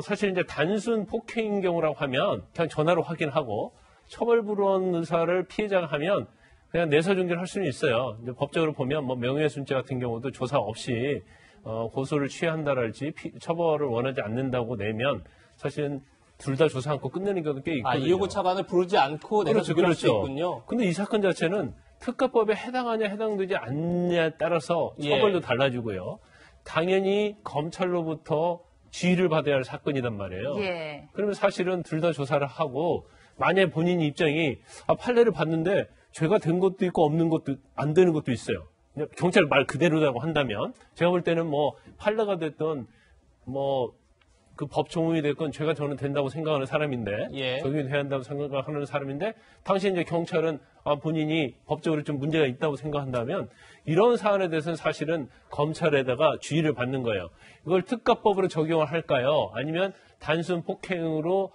사실 이제 단순 폭행인 경우라고 하면 그냥 전화로 확인하고 처벌불원 의사를 피해자가 하면 그냥 내사 종결 할 수는 있어요. 이제 법적으로 보면 뭐 명예훼손죄 같은 경우도 조사 없이 고소를 취한다랄지 처벌을 원하지 않는다고 내면 사실은 둘 다 조사 않고 끝내는 경우도 꽤 있거든요. 이요구 차관을 부르지 않고 내가 조결할 수 있군요. 근데 이 사건 자체는 특가법에 해당하냐 해당되지 않냐에 따라서 처벌도 달라지고요. 당연히 검찰로부터 지휘를 받아야 할 사건이란 말이에요. 예. 그러면 사실은 둘 다 조사를 하고 만약에 본인 입장이 판례를 봤는데 죄가 된 것도 있고 없는 것도 안 되는 것도 있어요. 경찰 말 그대로라고 한다면 제가 볼 때는 뭐 판례가 됐던 뭐 그 법 조문이 됐건 죄가 저는 된다고 생각하는 사람인데 예. 적용이 돼야 한다고 생각하는 사람인데 당시 이제 경찰은 본인이 법적으로 좀 문제가 있다고 생각한다면 이런 사안에 대해서는 사실은 검찰에다가 주의를 받는 거예요. 이걸 특가법으로 적용을 할까요? 아니면 단순 폭행으로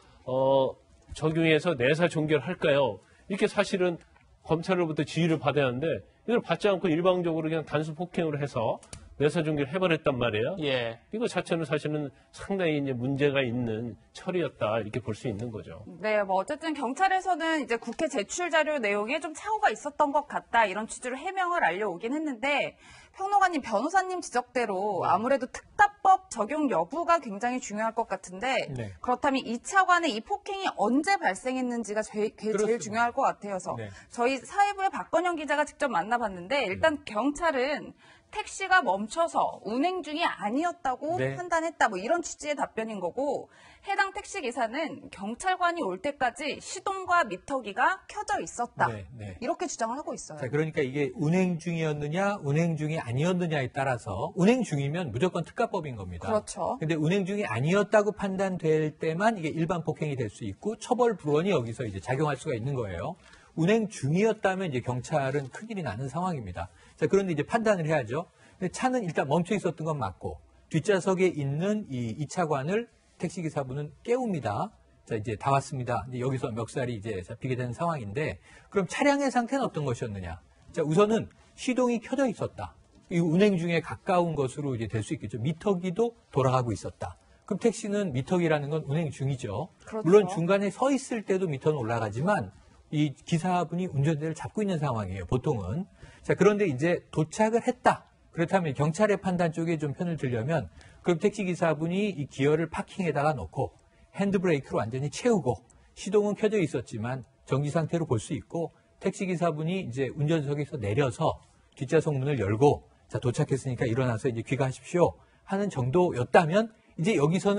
적용해서 내사 종결할까요? 이렇게 사실은 검찰로부터 지휘를 받아야 하는데 이걸 받지 않고 일방적으로 그냥 단순 폭행으로 해서 내사 종결 해버렸단 말이에요. 예. 이거 자체는 사실은 상당히 이제 문제가 있는 처리였다 이렇게 볼 수 있는 거죠. 네, 뭐 어쨌든 경찰에서는 이제 국회 제출 자료 내용에 좀 착오가 있었던 것 같다 이런 취지로 해명을 알려오긴 했는데 평론가님, 변호사님 지적대로 아무래도 특가법 적용 여부가 굉장히 중요할 것 같은데 네. 그렇다면 이 차관의 이 폭행이 언제 발생했는지가 제일 중요할 것 같아서 네. 저희 사회부의 박건영 기자가 직접 만나봤는데 일단 경찰은 택시가 멈춰서 운행 중이 아니었다고 네. 판단했다 뭐 이런 취지의 답변인 거고 해당 택시 기사는 경찰관이 올 때까지 시동과 미터기가 켜져 있었다. 네, 네. 이렇게 주장을 하고 있어요. 자, 그러니까 이게 운행 중이었느냐, 운행 중이 아니었느냐에 따라서 운행 중이면 무조건 특가법인 겁니다. 그렇죠. 근데 운행 중이 아니었다고 판단될 때만 이게 일반 폭행이 될 수 있고 처벌 불원이 여기서 이제 작용할 수가 있는 거예요. 운행 중이었다면 이제 경찰은 큰일이 나는 상황입니다. 자, 그런데 이제 판단을 해야죠. 근데 차는 일단 멈춰 있었던 건 맞고 뒷좌석에 있는 이 차관을 택시기사분은 깨웁니다. 자, 이제 다 왔습니다. 이제 여기서 멱살이 이제 잡히게 되는 상황인데 그럼 차량의 상태는 어떤 것이었느냐? 자, 우선은 시동이 켜져 있었다. 이 운행 중에 가까운 것으로 이제 될 수 있겠죠. 미터기도 돌아가고 있었다. 그럼 택시는 미터기라는 건 운행 중이죠. 그렇죠. 물론 중간에 서 있을 때도 미터는 올라가지만 이 기사분이 운전대를 잡고 있는 상황이에요. 보통은. 자, 그런데 이제 도착을 했다. 그렇다면 경찰의 판단 쪽에 좀 편을 들려면 그럼 택시기사분이 이 기어를 파킹에다가 놓고 핸드브레이크로 완전히 채우고 시동은 켜져 있었지만 정지 상태로 볼 수 있고 택시기사분이 이제 운전석에서 내려서 뒷좌석 문을 열고 자, 도착했으니까 일어나서 이제 귀가하십시오 하는 정도였다면 이제 여기서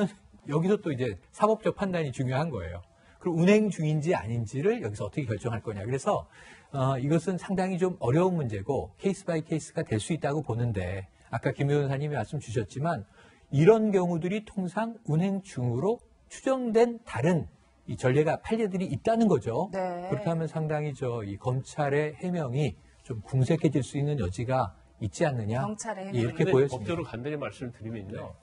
또 이제 사법적 판단이 중요한 거예요. 그럼 운행 중인지 아닌지를 여기서 어떻게 결정할 거냐. 그래서 이것은 상당히 좀 어려운 문제고 케이스 바이 케이스가 될 수 있다고 보는데 아까 김 변호사님이 말씀 주셨지만 이런 경우들이 통상 운행 중으로 추정된 다른 이 전례가 판례들이 있다는 거죠. 네. 그렇다면 상당히 이 검찰의 해명이 좀 궁색해질 수 있는 여지가 있지 않느냐. 경찰의 해명. 이렇게 근데 보여집니다. 법적으로 간단히 말씀을 드리면요.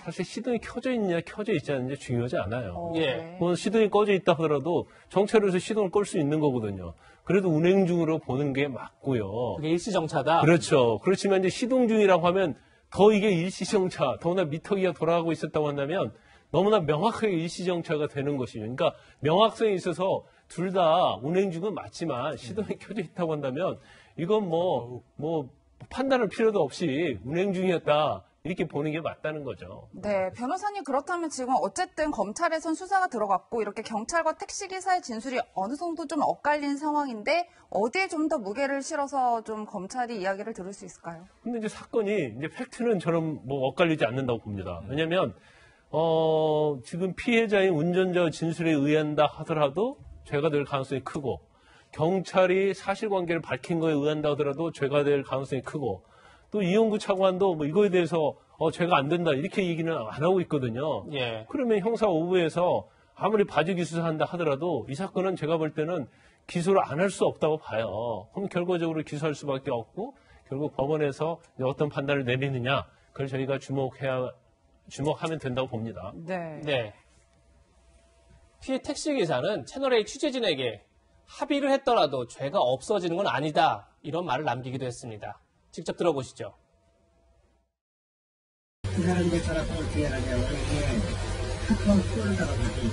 사실 시동이 켜져 있냐 켜져 있지 않느냐 중요하지 않아요. 네. 뭐 시동이 꺼져 있다 하더라도 정찰에서 시동을 끌 수 있는 거거든요. 그래도 운행 중으로 보는 게 맞고요. 그게 일시정차다. 그렇죠. 그렇지만 이제 시동 중이라고 하면 더 이게 일시정차, 더구나 미터기가 돌아가고 있었다고 한다면 너무나 명확하게 일시정차가 되는 것이죠. 그러니까 명확성에 있어서 둘 다 운행 중은 맞지만 시동이 켜져 있다고 한다면 이건 뭐 판단할 필요도 없이 운행 중이었다. 이렇게 보는 게 맞다는 거죠. 네, 변호사님 그렇다면 지금 어쨌든 검찰에선 수사가 들어갔고 이렇게 경찰과 택시기사의 진술이 어느 정도 좀 엇갈린 상황인데 어디에 좀 더 무게를 실어서 좀 검찰이 이야기를 들을 수 있을까요? 근데 이제 사건이 이제 팩트는 저는 뭐 엇갈리지 않는다고 봅니다. 왜냐하면 지금 피해자인 운전자 진술에 의한다 하더라도 죄가 될 가능성이 크고 경찰이 사실관계를 밝힌 거에 의한다 하더라도 죄가 될 가능성이 크고 또 이용구 차관도 뭐 이거에 대해서 죄가 안 된다 이렇게 얘기는 안 하고 있거든요. 예. 그러면 형사 5부에서 아무리 봐주기 수사한다 하더라도 이 사건은 제가 볼 때는 기소를 안 할 수 없다고 봐요. 그럼 결과적으로 기소할 수밖에 없고 결국 법원에서 어떤 판단을 내리느냐 그걸 저희가 주목하면 된다고 봅니다. 네. 네. 피해 택시기사는 채널A 취재진에게 합의를 했더라도 죄가 없어지는 건 아니다. 이런 말을 남기기도 했습니다. 직접 들어보시죠. 그 사람들처럼 어떻게 하냐고 이게 한번 풀다가 다시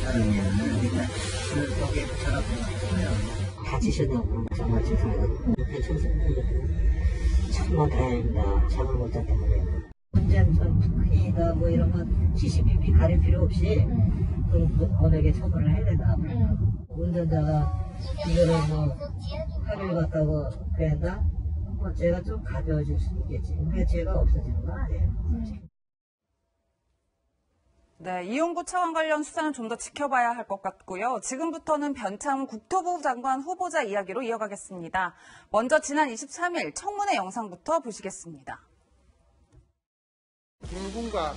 다르면 그러니까 그 거기에 붙여갖고 다치셔도 정말 죄송하고 정말 다행입니다. 잠을 못 잤단 말이에요. 문제는 크기다 뭐 이런 건 CCTV 가릴 필요 없이 그 법에게 처벌을 해야 된다. 운전자가 이거를 뭐 합의를 갖다고 그래야 한다? 뭐 죄가 좀 가벼워질 수 있겠지. 그게 죄가 없어지는 건 아니에요. 네, 이용구 차관 관련 수사는 좀 더 지켜봐야 할 것 같고요. 지금부터는 변창흠 국토부 장관 후보자 이야기로 이어가겠습니다. 먼저 지난 23일 청문회 영상부터 보시겠습니다. 김군과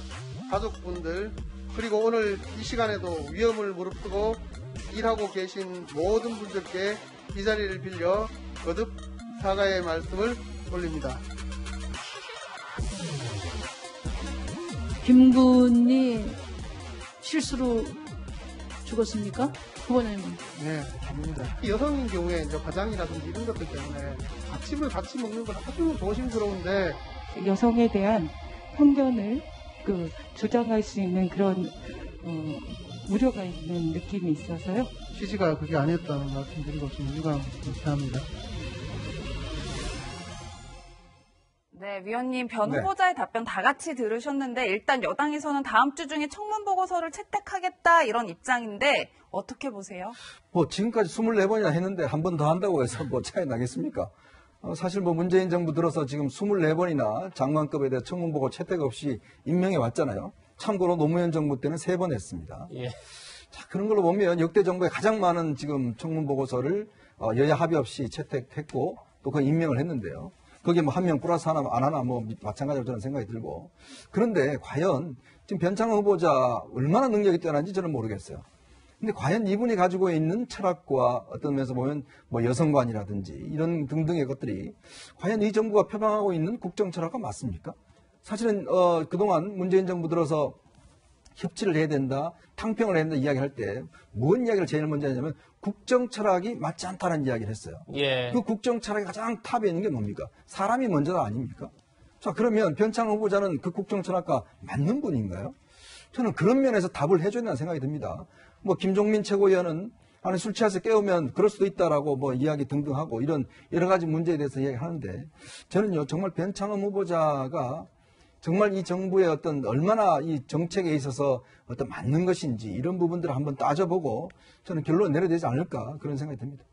가족분들 그리고 오늘 이 시간에도 위험을 무릅쓰고 일하고 계신 모든 분들께 이 자리를 빌려 거듭 사과의 말씀을 올립니다. 김군이 실수로 죽었습니까? 후보자님. 네, 아닙니다. 여성인 경우에 이제 과장이라든지 이런 것들 때문에 아침을 같이 먹는 건 아주 조심스러운데 여성에 대한 편견을 조장할 수 있는 그런 우려가 있는 느낌이 있어서요. 취지가 그게 아니었다는 말씀드리고 좀 유감합니다. 네, 위원님 변 네. 후보자의 답변 다 같이 들으셨는데 일단 여당에서는 다음 주 중에 청문 보고서를 채택하겠다 이런 입장인데 어떻게 보세요? 뭐 지금까지 24번이나 했는데 한 번 더 한다고 해서 뭐 차이 나겠습니까? 사실 뭐 문재인 정부 들어서 지금 24번이나 장관급에 대해 청문보고 채택 없이 임명해 왔잖아요. 참고로 노무현 정부 때는 3번 했습니다. 예. 자, 그런 걸로 보면 역대 정부에 가장 많은 지금 청문보고서를 여야 합의 없이 채택했고 또 그 임명을 했는데요. 거기에 뭐 한 명 플러스 하나 안 하나 뭐 마찬가지로 저는 생각이 들고. 그런데 과연 지금 변창흠 후보자 얼마나 능력이 뛰어난지 저는 모르겠어요. 근데 과연 이분이 가지고 있는 철학과 어떤 면에서 보면 뭐 여성관이라든지 이런 등등의 것들이 과연 이 정부가 표방하고 있는 국정 철학과 맞습니까? 사실은 그동안 문재인 정부 들어서 협치를 해야 된다, 탕평을 해야 된다 이야기할 때 무슨 이야기를 제일 먼저 하냐면 국정 철학이 맞지 않다는 이야기를 했어요. 예. 그 국정 철학이 가장 탑에 있는 게 뭡니까? 사람이 먼저가 아닙니까? 자, 그러면 변창흠 후보자는 그 국정 철학과 맞는 분인가요? 저는 그런 면에서 답을 해줘야 된다는 생각이 듭니다. 뭐 김종민 최고위원은 아니 술 취해서 깨우면 그럴 수도 있다라고 뭐 이야기 등등 하고 이런 여러 가지 문제에 대해서 이야기하는데 저는요 정말 변창흠 후보자가 정말 이 정부의 어떤 얼마나 이 정책에 있어서 어떤 맞는 것인지 이런 부분들을 한번 따져보고 저는 결론을 내려야 되지 않을까 그런 생각이 듭니다.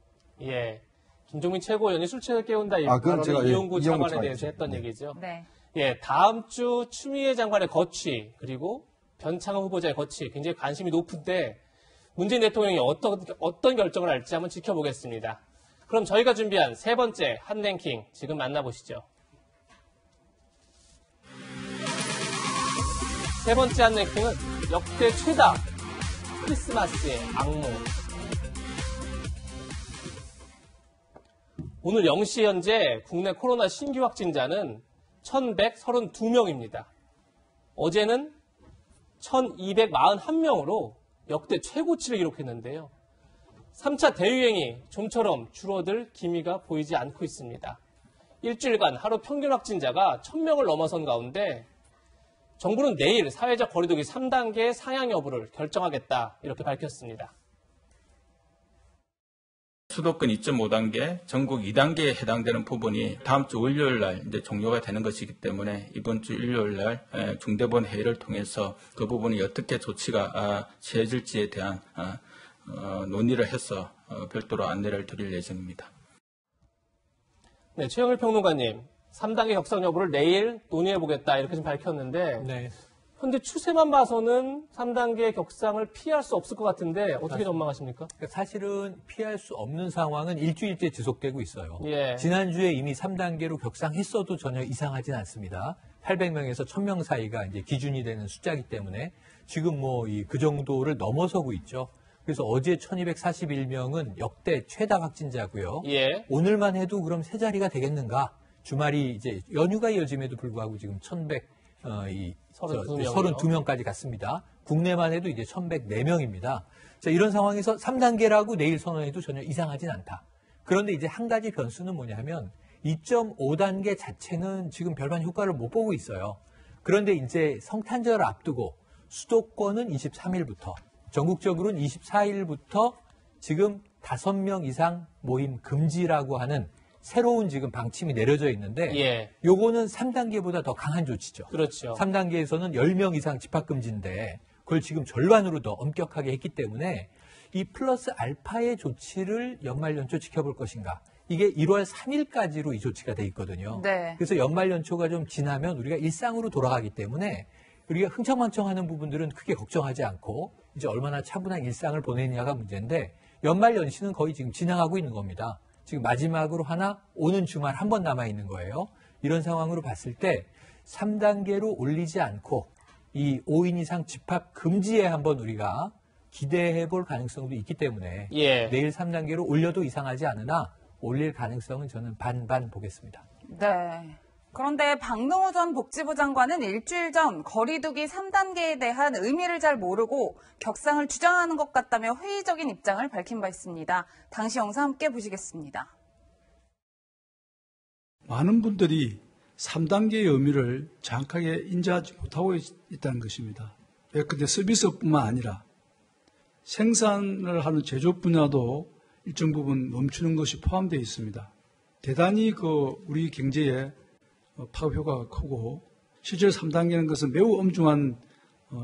예. 김종민 최고위원이 술 취해서 깨운다 그건 제가 이용구 차관에 차관이죠. 대해서 했던 얘기죠. 네. 예, 다음 주 추미애 장관의 거취 그리고 변창흠 후보자의 거취 굉장히 관심이 높은데 문재인 대통령이 어떤 결정을 할지 한번 지켜보겠습니다. 그럼 저희가 준비한 세 번째 한 랭킹 지금 만나보시죠. 세 번째 한 랭킹은 역대 최다 크리스마스의 악몽. 오늘 0시 현재 국내 코로나 신규 확진자는 1,132명입니다. 어제는 1,241명으로 역대 최고치를 기록했는데요. 3차 대유행이 좀처럼 줄어들 기미가 보이지 않고 있습니다. 일주일간 하루 평균 확진자가 1,000명을 넘어선 가운데 정부는 내일 사회적 거리두기 3단계 상향 여부를 결정하겠다 이렇게 밝혔습니다. 수도권 2.5단계, 전국 2단계에 해당되는 부분이 다음 주 월요일 날 이제 종료가 되는 것이기 때문에 이번 주 일요일 날 중대본 회의를 통해서 그 부분이 어떻게 조치가 취해질지에 대한 논의를 해서 별도로 안내를 드릴 예정입니다. 네, 최영일 평론가님, 3단계 격상 여부를 내일 논의해보겠다 이렇게 좀 밝혔는데 네. 그런데 추세만 봐서는 3단계 격상을 피할 수 없을 것 같은데 어떻게 전망하십니까? 사실은 피할 수 없는 상황은 일주일째 지속되고 있어요. 예. 지난주에 이미 3단계로 격상했어도 전혀 이상하진 않습니다. 800명에서 1000명 사이가 이제 기준이 되는 숫자이기 때문에 지금 뭐 그 정도를 넘어서고 있죠. 그래서 어제 1241명은 역대 최다 확진자고요. 예. 오늘만 해도 그럼 세 자리가 되겠는가? 주말이 이제 연휴가 이어짐에도 불구하고 지금 32명까지 갔습니다. 국내만 해도 이제 1104명입니다. 자, 이런 상황에서 3단계라고 내일 선언해도 전혀 이상하진 않다. 그런데 이제 한 가지 변수는 뭐냐면 2.5단계 자체는 지금 별반 효과를 못 보고 있어요. 그런데 이제 성탄절을 앞두고 수도권은 23일부터, 전국적으로는 24일부터 지금 5명 이상 모임 금지라고 하는 새로운 지금 방침이 내려져 있는데 예. 요거는 3단계보다 더 강한 조치죠. 그렇죠. 3단계에서는 10명 이상 집합금지인데 그걸 지금 절반으로 더 엄격하게 했기 때문에 이 플러스 알파의 조치를 연말 연초 지켜볼 것인가. 이게 1월 3일까지로 이 조치가 돼 있거든요. 네. 그래서 연말 연초가 좀 지나면 우리가 일상으로 돌아가기 때문에 우리가 흥청망청하는 부분들은 크게 걱정하지 않고 이제 얼마나 차분한 일상을 보내느냐가 문제인데 연말 연시는 거의 지금 지나가고 있는 겁니다. 지금 마지막으로 하나 오는 주말 한 번 남아 있는 거예요. 이런 상황으로 봤을 때 3단계로 올리지 않고 이 5인 이상 집합 금지에 한번 우리가 기대해 볼 가능성도 있기 때문에 예. 내일 3단계로 올려도 이상하지 않으나 올릴 가능성은 저는 반반 보겠습니다. 네. 그런데 박능호 전 복지부 장관은 일주일 전 거리두기 3단계에 대한 의미를 잘 모르고 격상을 주장하는 것 같다며 회의적인 입장을 밝힌 바 있습니다. 당시 영상 함께 보시겠습니다. 많은 분들이 3단계의 의미를 정확하게 인지하지 못하고 있다는 것입니다. 근데 서비스뿐만 아니라 생산을 하는 제조업 분야도 일정 부분 멈추는 것이 포함되어 있습니다. 대단히 우리 경제에 파급 효과가 크고 실제 3단계는 것은 매우 엄중한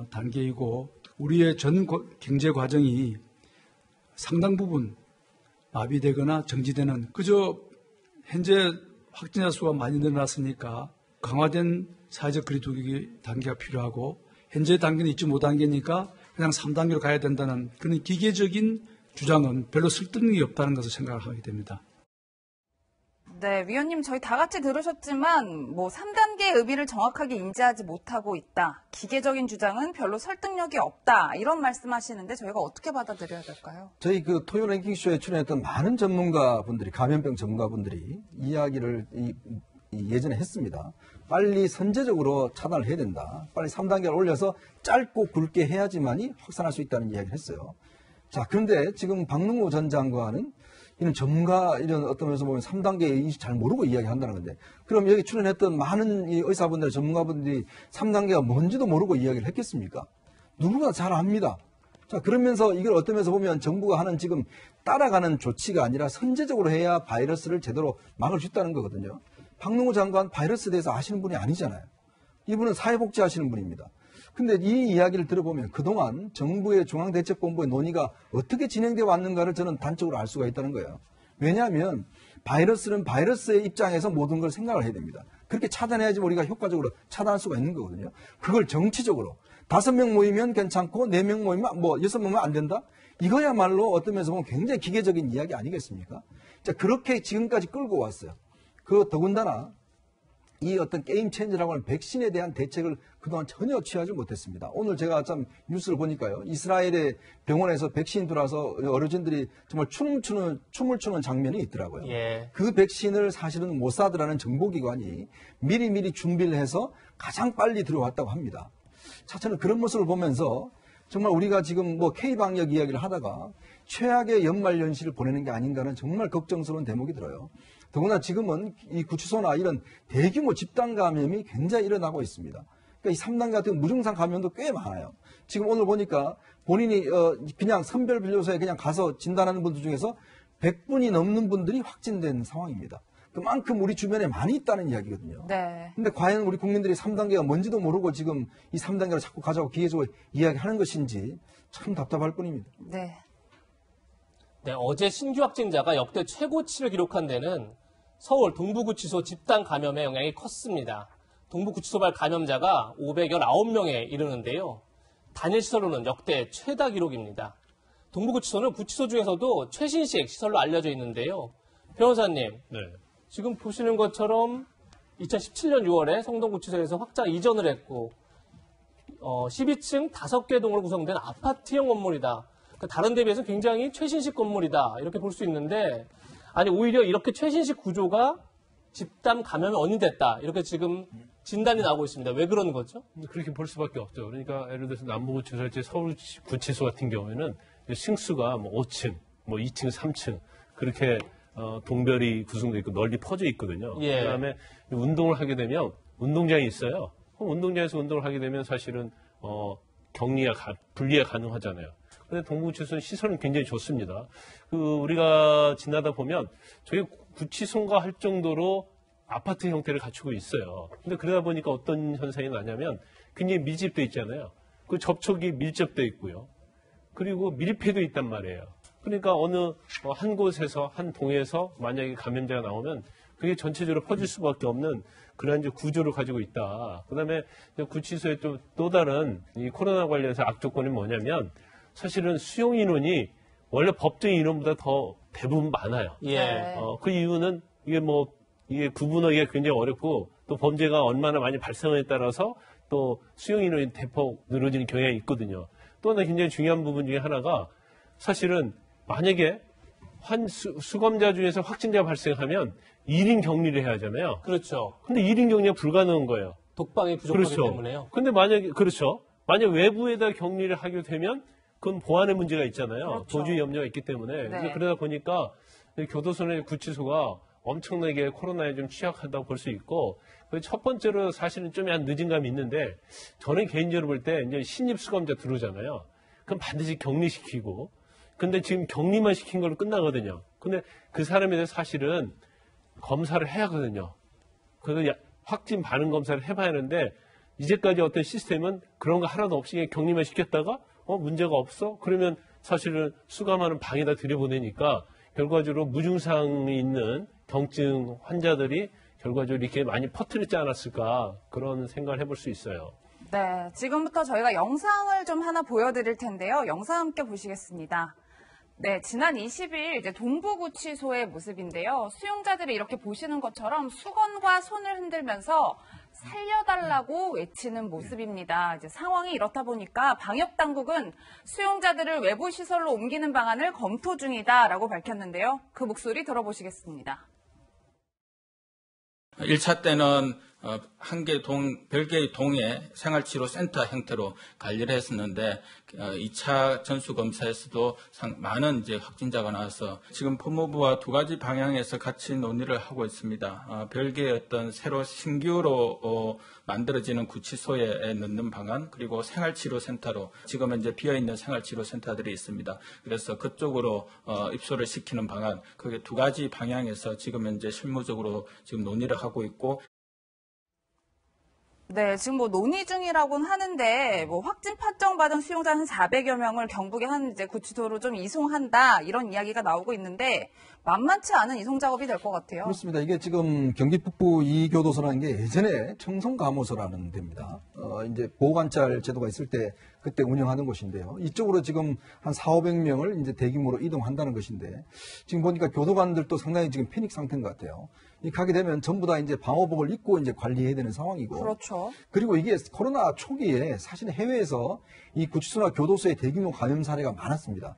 단계이고 우리의 전 경제 과정이 상당 부분 마비되거나 정지되는 그저 현재 확진자 수가 많이 늘어났으니까 강화된 사회적 거리두기 단계가 필요하고 현재 단계는 2.5단계니까 그냥 3단계로 가야 된다는 그런 기계적인 주장은 별로 설득력이 없다는 것을 생각을 하게 됩니다. 네, 위원님 저희 다 같이 들으셨지만 3단계의 의미를 정확하게 인지하지 못하고 있다. 기계적인 주장은 별로 설득력이 없다. 이런 말씀하시는데 저희가 어떻게 받아들여야 될까요? 저희 토요 랭킹쇼에 출연했던 많은 전문가분들이, 감염병 전문가분들이 이야기를 예전에 했습니다. 빨리 선제적으로 차단을 해야 된다. 빨리 3단계를 올려서 짧고 굵게 해야지만이 확산할 수 있다는 이야기를 했어요. 자, 그런데 지금 박능호 전 장관은 이런 전문가, 이런 어떤 면에서 보면 3단계 인식 잘 모르고 이야기한다는 건데, 그럼 여기 출연했던 많은 이 의사분들, 전문가분들이 3단계가 뭔지도 모르고 이야기를 했겠습니까? 누구나 잘 압니다. 자, 그러면서 이걸 어떤 면에서 보면 정부가 하는 지금 따라가는 조치가 아니라 선제적으로 해야 바이러스를 제대로 막을 수 있다는 거거든요. 박능호 장관 바이러스에 대해서 아시는 분이 아니잖아요. 이분은 사회복지 하시는 분입니다. 근데 이 이야기를 들어보면 그동안 정부의 중앙대책본부의 논의가 어떻게 진행되어 왔는가를 저는 단적으로 알 수가 있다는 거예요. 왜냐하면 바이러스는 바이러스의 입장에서 모든 걸 생각을 해야 됩니다. 그렇게 차단해야지 우리가 효과적으로 차단할 수가 있는 거거든요. 그걸 정치적으로 5명 모이면 괜찮고 4명 모이면 6명은 안 된다? 이거야말로 어떤 면에서 보면 굉장히 기계적인 이야기 아니겠습니까? 자, 그렇게 지금까지 끌고 왔어요. 더군다나 이 어떤 게임 체인저라고 하는 백신에 대한 대책을 그동안 전혀 취하지 못했습니다. 오늘 제가 참 뉴스를 보니까요. 이스라엘의 병원에서 백신 들어와서 어르신들이 정말 춤을 추는 장면이 있더라고요. 예. 그 백신을 사실은 모사드라는 정보기관이 미리미리 준비를 해서 가장 빨리 들어왔다고 합니다. 자, 저는 그런 모습을 보면서 정말 우리가 지금 K방역 이야기를 하다가 최악의 연말연시를 보내는 게 아닌가는 정말 걱정스러운 대목이 들어요. 더구나 지금은 이 구치소나 이런 대규모 집단 감염이 굉장히 일어나고 있습니다. 그러니까 이 3단계 같은 무증상 감염도 꽤 많아요. 지금 오늘 보니까 본인이 그냥 선별진료소에 그냥 가서 진단하는 분들 중에서 100분이 넘는 분들이 확진된 상황입니다. 그만큼 우리 주변에 많이 있다는 이야기거든요. 네. 근데 과연 우리 국민들이 3단계가 뭔지도 모르고 지금 이 3단계를 자꾸 가져가고 기계적으로 이야기하는 것인지 참 답답할 뿐입니다. 네. 네, 어제 신규 확진자가 역대 최고치를 기록한 데는 서울 동부구치소 집단 감염의 영향이 컸습니다. 동부구치소발 감염자가 519명에 이르는데요. 단일 시설로는 역대 최다 기록입니다. 동부구치소는 구치소 중에서도 최신식 시설로 알려져 있는데요. 변호사님, 네. 지금 보시는 것처럼 2017년 6월에 성동구치소에서 확장 이전을 했고 12층 5개 동으로 구성된 아파트형 건물이다. 그러니까 다른 데 비해서 굉장히 최신식 건물이다. 이렇게 볼 수 있는데 아니 오히려 이렇게 최신식 구조가 집단 감염의 원인이 됐다. 이렇게 지금 진단이 나오고 있습니다. 왜 그런 거죠? 그렇게 볼 수밖에 없죠. 그러니까 예를 들어서 남부구치소, 서울구치소 같은 경우에는 층수가 뭐 5층, 뭐 2층, 3층 그렇게 동별이 구성되어 있고 널리 퍼져 있거든요. 예. 그다음에 운동을 하게 되면 운동장이 있어요. 그럼 운동장에서 운동을 하게 되면 사실은 분리가 가능하잖아요. 그런데 동부구치소는 시설은 굉장히 좋습니다. 우리가 지나다 보면 저희 구치소인가 할 정도로 아파트 형태를 갖추고 있어요. 근데 그러다 보니까 어떤 현상이 나냐면 굉장히 밀집돼 있잖아요. 그 접촉이 밀접돼 있고요. 그리고 밀폐도 있단 말이에요. 그러니까 어느 한 곳에서 한 동에서 만약에 감염자가 나오면 그게 전체적으로 퍼질 수밖에 없는 그런 이제 구조를 가지고 있다. 그다음에 구치소의 또 다른 이 코로나 관련해서 악조건이 뭐냐면 사실은 수용 인원이 원래 법정 인원보다 더 대부분 많아요. 예. 그 이유는 이게 구분하기가 굉장히 어렵고 또 범죄가 얼마나 많이 발생하에 따라서 또 수용 인원이 대폭 늘어지는 경향이 있거든요. 또 하나 굉장히 중요한 부분 중에 하나가 사실은 만약에 수감자 중에서 확진자가 발생하면 1인 격리를 해야 하잖아요. 그렇죠. 근데 1인 격리가 불가능한 거예요. 독방이 부족하기 그렇죠. 때문에요. 근데 만약 외부에다 격리를 하게 되면 그건 보안의 문제가 있잖아요. 그렇죠. 도주 염려가 있기 때문에. 네. 그래서 그러다 보니까 교도소나 구치소가 엄청나게 코로나에 좀 취약하다고 볼 수 있고, 첫 번째로 사실은 좀 늦은 감이 있는데, 저는 개인적으로 볼 때 이제 신입 수감자 들어오잖아요. 그럼 반드시 격리시키고, 근데 지금 격리만 시킨 걸로 끝나거든요. 근데 그 사람에 대해서 사실은 검사를 해야 하거든요. 그래서 확진 반응 검사를 해봐야 하는데, 이제까지 어떤 시스템은 그런 거 하나도 없이 그냥 격리만 시켰다가, 문제가 없어? 그러면 사실은 수감하는 방에다 들여보내니까, 결과적으로 무증상이 있는 경증 환자들이 결과적으로 이렇게 많이 퍼뜨리지 않았을까 그런 생각을 해볼 수 있어요. 네, 지금부터 저희가 영상을 좀 하나 보여드릴 텐데요. 영상 함께 보시겠습니다. 네, 지난 20일 이제 동부구치소의 모습인데요. 수용자들이 이렇게 보시는 것처럼 수건과 손을 흔들면서 살려달라고 외치는 모습입니다. 이제 상황이 이렇다 보니까 방역 당국은 수용자들을 외부 시설로 옮기는 방안을 검토 중이다라고 밝혔는데요. 그 목소리 들어보시겠습니다. 1차 때는 별개의 동에 생활치료센터 형태로 관리를 했었는데 2차 전수검사에서도 많은 이제 확진자가 나와서 지금 법무부와 두 가지 방향에서 같이 논의를 하고 있습니다. 별개의 어떤 새로 신규로 만들어지는 구치소에 넣는 방안, 그리고 생활치료센터로 지금 이제 비어있는 생활치료센터들이 있습니다. 그래서 그쪽으로 입소를 시키는 방안, 그게 두 가지 방향에서 지금 현재 실무적으로 지금 논의를 하고 있고. 네, 지금 논의 중이라고는 하는데, 확진 판정받은 수용자 한 400여 명을 경북의 한 이제 구치소로 좀 이송한다, 이런 이야기가 나오고 있는데, 만만치 않은 이송 작업이 될 것 같아요. 그렇습니다. 이게 지금 경기 북부 2교도소라는 게 예전에 청송감호소라는 데입니다. 이제 보호관찰 제도가 있을 때 그때 운영하는 곳인데요. 이쪽으로 지금 한 400~500명을 이제 대규모로 이동한다는 것인데, 지금 보니까 교도관들도 상당히 지금 패닉 상태인 것 같아요. 이 가게 되면 전부 다 이제 방호복을 입고 이제 관리해야 되는 상황이고. 그렇죠. 그리고 이게 코로나 초기에 사실 해외에서 이 구치소나 교도소의 대규모 감염 사례가 많았습니다.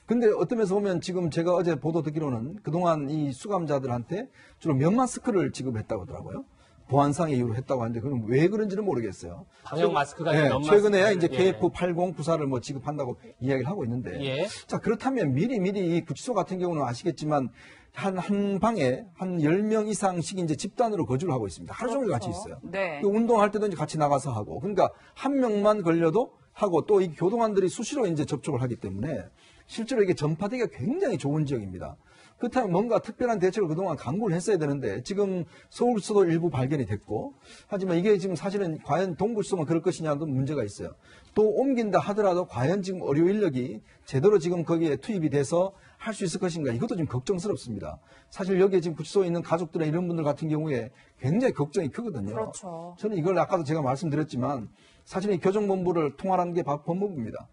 근데 어떤 면에서 보면 지금 제가 어제 보도 듣기로는 그동안 이 수감자들한테 주로 면 마스크를 지급했다고 하더라고요. 보안상의 이유로 했다고 하는데 그건 왜 그런지는 모르겠어요. 방역 마스크가 네, 면 최근에 이제 예. KF8094를 뭐 지급한다고 이야기를 하고 있는데. 예. 자, 그렇다면 미리 이 구치소 같은 경우는 아시겠지만 한 방에 한 10명 이상씩 이제 집단으로 거주를 하고 있습니다. 하루 종일 같이 있어요. 네. 운동할 때도 이제 같이 나가서 하고. 그러니까 한 명만 걸려도 하고 또 이 교동안들이 수시로 이제 접촉을 하기 때문에 실제로 이게 전파되기가 굉장히 좋은 지역입니다. 그렇다면 뭔가 특별한 대책을 그동안 강구를 했어야 되는데 지금 서울서도 일부 발견이 됐고 하지만 이게 지금 사실은 과연 동부시도만 그럴 것이냐도 문제가 있어요. 또 옮긴다 하더라도 과연 지금 의료 인력이 제대로 지금 거기에 투입이 돼서 할 수 있을 것인가 이것도 좀 걱정스럽습니다. 사실 여기에 지금 구치소에 있는 가족들이나 이런 분들 같은 경우에 굉장히 걱정이 크거든요. 그렇죠. 저는 이걸 아까도 제가 말씀드렸지만 사실 이 교정본부를 통할하는 게 법무부입니다.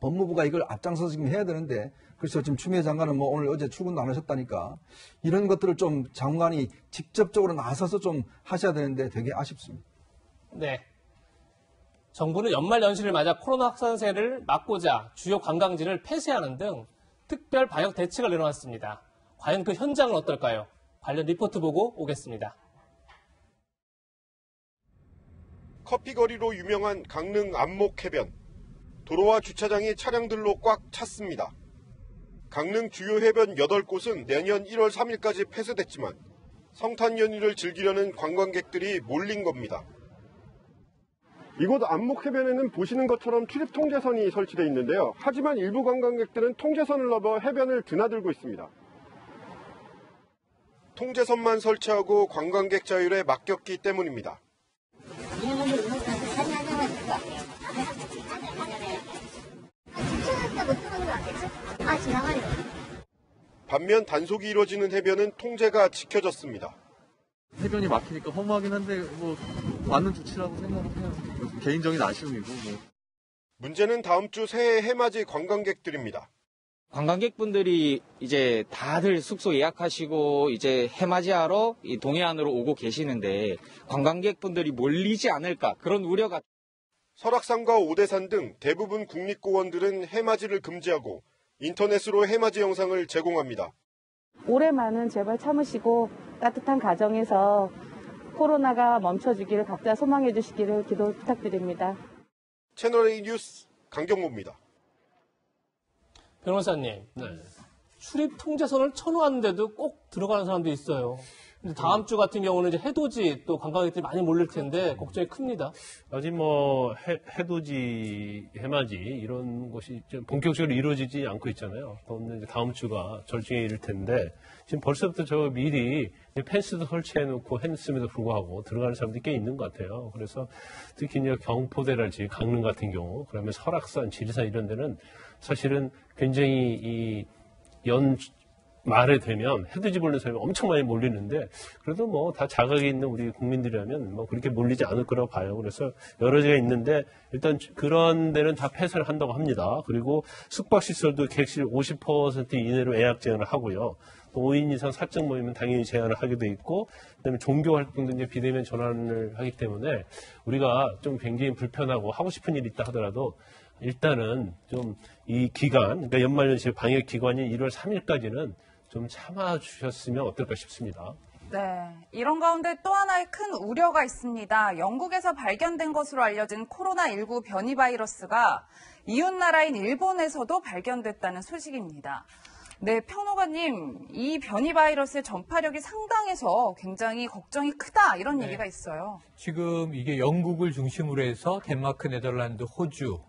법무부가 이걸 앞장서서 지금 해야 되는데 그래서 지금 추미애 장관은 뭐 오늘 어제 출근도 안 하셨다니까 이런 것들을 좀 장관이 직접적으로 나서서 좀 하셔야 되는데 되게 아쉽습니다. 네. 정부는 연말 연시를 맞아 코로나 확산세를 막고자 주요 관광지를 폐쇄하는 등 특별 방역 대책을 내놓았습니다. 과연 그 현장은 어떨까요? 관련 리포트 보고 오겠습니다. 커피거리로 유명한 강릉 안목해변. 도로와 주차장이 차량들로 꽉 찼습니다. 강릉 주요 해변 8곳은 내년 1월 3일까지 폐쇄됐지만 성탄 연휴를 즐기려는 관광객들이 몰린 겁니다. 이곳 안목해변에는 보시는 것처럼 출입 통제선이 설치되어 있는데요. 하지만 일부 관광객들은 통제선을 넘어 해변을 드나들고 있습니다. 통제선만 설치하고 관광객 자율에 맡겼기 때문입니다. 반면 단속이 이루어지는 해변은 통제가 지켜졌습니다. 해변이 막히니까 허무하긴 한데 뭐 맞는 조치라고 생각을 해요. 개인적인 아쉬움이고 뭐. 문제는 다음 주 새해 해맞이 관광객들입니다. 관광객분들이 이제 다들 숙소 예약하시고 이제 해맞이하러 이 동해안으로 오고 계시는데 관광객분들이 몰리지 않을까 그런 우려가. 설악산과 오대산 등 대부분 국립공원들은 해맞이를 금지하고 인터넷으로 해맞이 영상을 제공합니다. 올해만은 제발 참으시고 따뜻한 가정에서 코로나가 멈춰지기를 각자 소망해 주시기를 기도 부탁드립니다. 채널A 뉴스 강경모입니다. 변호사님, 출입 통제선을 쳐놓았는데도 꼭 들어가는 사람도 있어요. 근데 다음 주 같은 경우는 이제 해돋이 또 관광객들이 많이 몰릴 텐데 걱정이 큽니다. 아직 뭐 해돋이, 해맞이 이런 것이 좀 본격적으로 이루어지지 않고 있잖아요. 이제 다음 주가 절정에 이를 텐데 지금 벌써부터 저 미리 펜스도 설치해놓고 했음에도 불구하고 들어가는 사람들이 꽤 있는 것 같아요. 그래서 특히 이제 경포대랄지 강릉 같은 경우, 그다음에 설악산, 지리산 이런 데는 사실은 굉장히 이 말에 되면 해돋이 보는 사람이 엄청 많이 몰리는데 그래도 뭐 다 자각이 있는 우리 국민들이라면 뭐 그렇게 몰리지 않을 거라고 봐요. 그래서 여러 개가 있는데 일단 그런 데는 다 폐쇄를 한다고 합니다. 그리고 숙박시설도 객실 50% 이내로 예약 제한을 하고요. 또 5인 이상 사적 모임은 당연히 제한을 하게 돼 있고 그다음에 종교 활동도 이제 비대면 전환을 하기 때문에 우리가 좀 굉장히 불편하고 하고 싶은 일이 있다 하더라도 일단은 좀 이 기간, 그러니까 연말연시 방역 기간인 1월 3일까지는 좀 참아주셨으면 어떨까 싶습니다. 네, 이런 가운데 또 하나의 큰 우려가 있습니다. 영국에서 발견된 것으로 알려진 코로나19 변이 바이러스가 이웃나라인 일본에서도 발견됐다는 소식입니다. 네, 평론가님, 이 변이 바이러스의 전파력이 상당해서 굉장히 걱정이 크다 이런 얘기가 있어요. 지금 이게 영국을 중심으로 해서 덴마크, 네덜란드, 호주,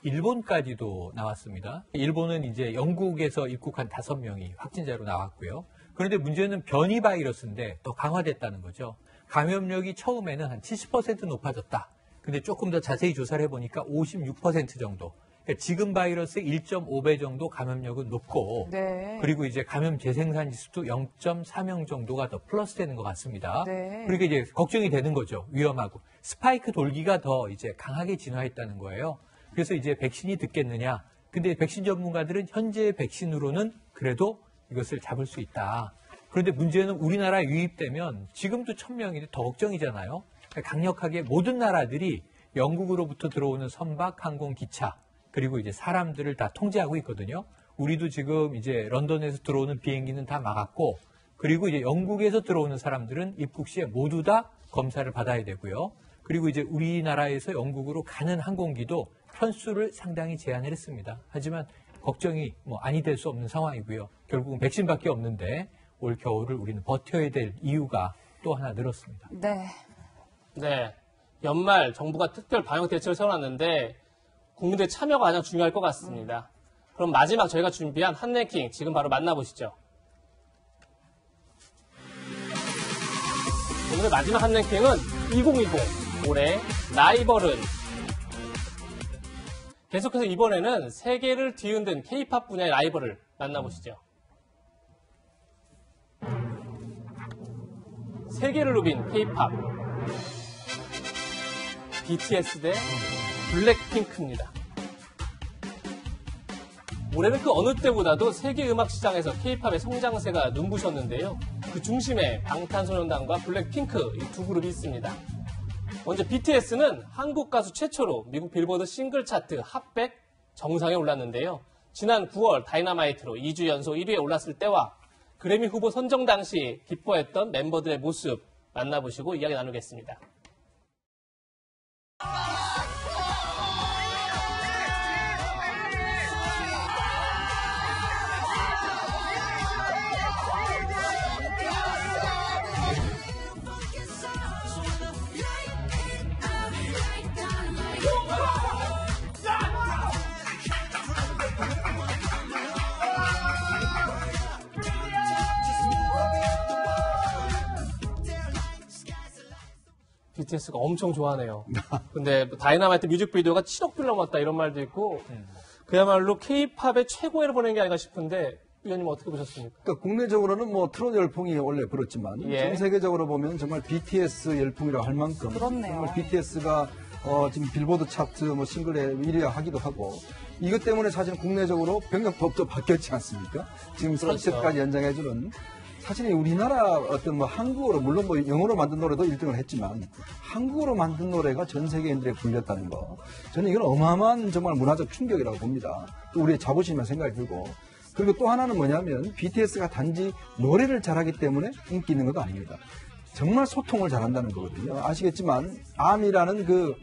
일본까지도 나왔습니다. 일본은 이제 영국에서 입국한 5명이 확진자로 나왔고요. 그런데 문제는 변이 바이러스인데 더 강화됐다는 거죠. 감염력이 처음에는 한 70% 높아졌다. 근데 조금 더 자세히 조사를 해보니까 56% 정도. 그러니까 지금 바이러스의 1.5배 정도 감염력은 높고, 네. 그리고 이제 감염 재생산 지수도 0.3형 정도가 더 플러스 되는 것 같습니다. 네. 그러니까 이제 걱정이 되는 거죠. 위험하고. 스파이크 돌기가 더 이제 강하게 진화했다는 거예요. 그래서 이제 백신이 듣겠느냐. 근데 백신 전문가들은 현재 백신으로는 그래도 이것을 잡을 수 있다. 그런데 문제는 우리나라에 유입되면 지금도 1000명인데 더 걱정이잖아요. 그러니까 강력하게 모든 나라들이 영국으로부터 들어오는 선박, 항공, 기차, 그리고 이제 사람들을 다 통제하고 있거든요. 우리도 지금 이제 런던에서 들어오는 비행기는 다 막았고, 그리고 이제 영국에서 들어오는 사람들은 입국 시에 모두 다 검사를 받아야 되고요. 그리고 이제 우리나라에서 영국으로 가는 항공기도 편수를 상당히 제한을 했습니다. 하지만 걱정이 뭐 아니 될 수 없는 상황이고요. 결국은 백신밖에 없는데 올 겨울을 우리는 버텨야 될 이유가 또 하나 늘었습니다. 네. 네. 연말 정부가 특별 방역 대책을 세워놨는데 국민들의 참여가 가장 중요할 것 같습니다. 그럼 마지막 저희가 준비한 핫랭킹 지금 바로 만나보시죠. 오늘의 마지막 핫랭킹은 2020 올해 라이벌은 계속해서 이번에는 세계를 뒤흔든 K-팝 분야의 라이벌을 만나보시죠. 세계를 누빈 K-팝 BTS 대 블랙핑크입니다. 올해는 그 어느 때보다도 세계 음악 시장에서 K-팝의 성장세가 눈부셨는데요. 그 중심에 방탄소년단과 블랙핑크 이 두 그룹이 있습니다. 먼저 BTS는 한국 가수 최초로 미국 빌보드 싱글 차트 핫100 정상에 올랐는데요. 지난 9월 다이너마이트로 2주 연속 1위에 올랐을 때와 그래미 후보 선정 당시 기뻐했던 멤버들의 모습 만나보시고 이야기 나누겠습니다. BTS가 엄청 좋아하네요. 근데 다이너마이트 뮤직비디오가 7억 뷰를 넘었다 이런 말도 있고 그야말로 K-팝의 최고를 보낸 게 아닌가 싶은데 위원님 어떻게 보셨습니까? 그러니까 국내적으로는 뭐 트롯 열풍이 원래 불었지만 전 세계적으로 보면 정말 BTS 열풍이라고 할 만큼 그렇네요. 정말 BTS가 지금 빌보드 차트 뭐 싱글에 1위 하기도 하고 이것 때문에 사실 국내적으로 병역법도 바뀌었지 않습니까? 지금 선셋까지 연장해주는 사실 우리나라 어떤 뭐 한국어로 물론 뭐 영어로 만든 노래도 1등을 했지만 한국어로 만든 노래가 전 세계인들에 불렸다는 거 저는 이건 어마어마한 정말 문화적 충격이라고 봅니다. 또 우리의 자부심이라는 생각이 들고 그리고 또 하나는 뭐냐면 BTS가 단지 노래를 잘하기 때문에 인기 있는 것도 아닙니다. 정말 소통을 잘한다는 거거든요. 아시겠지만 ARMY라는 그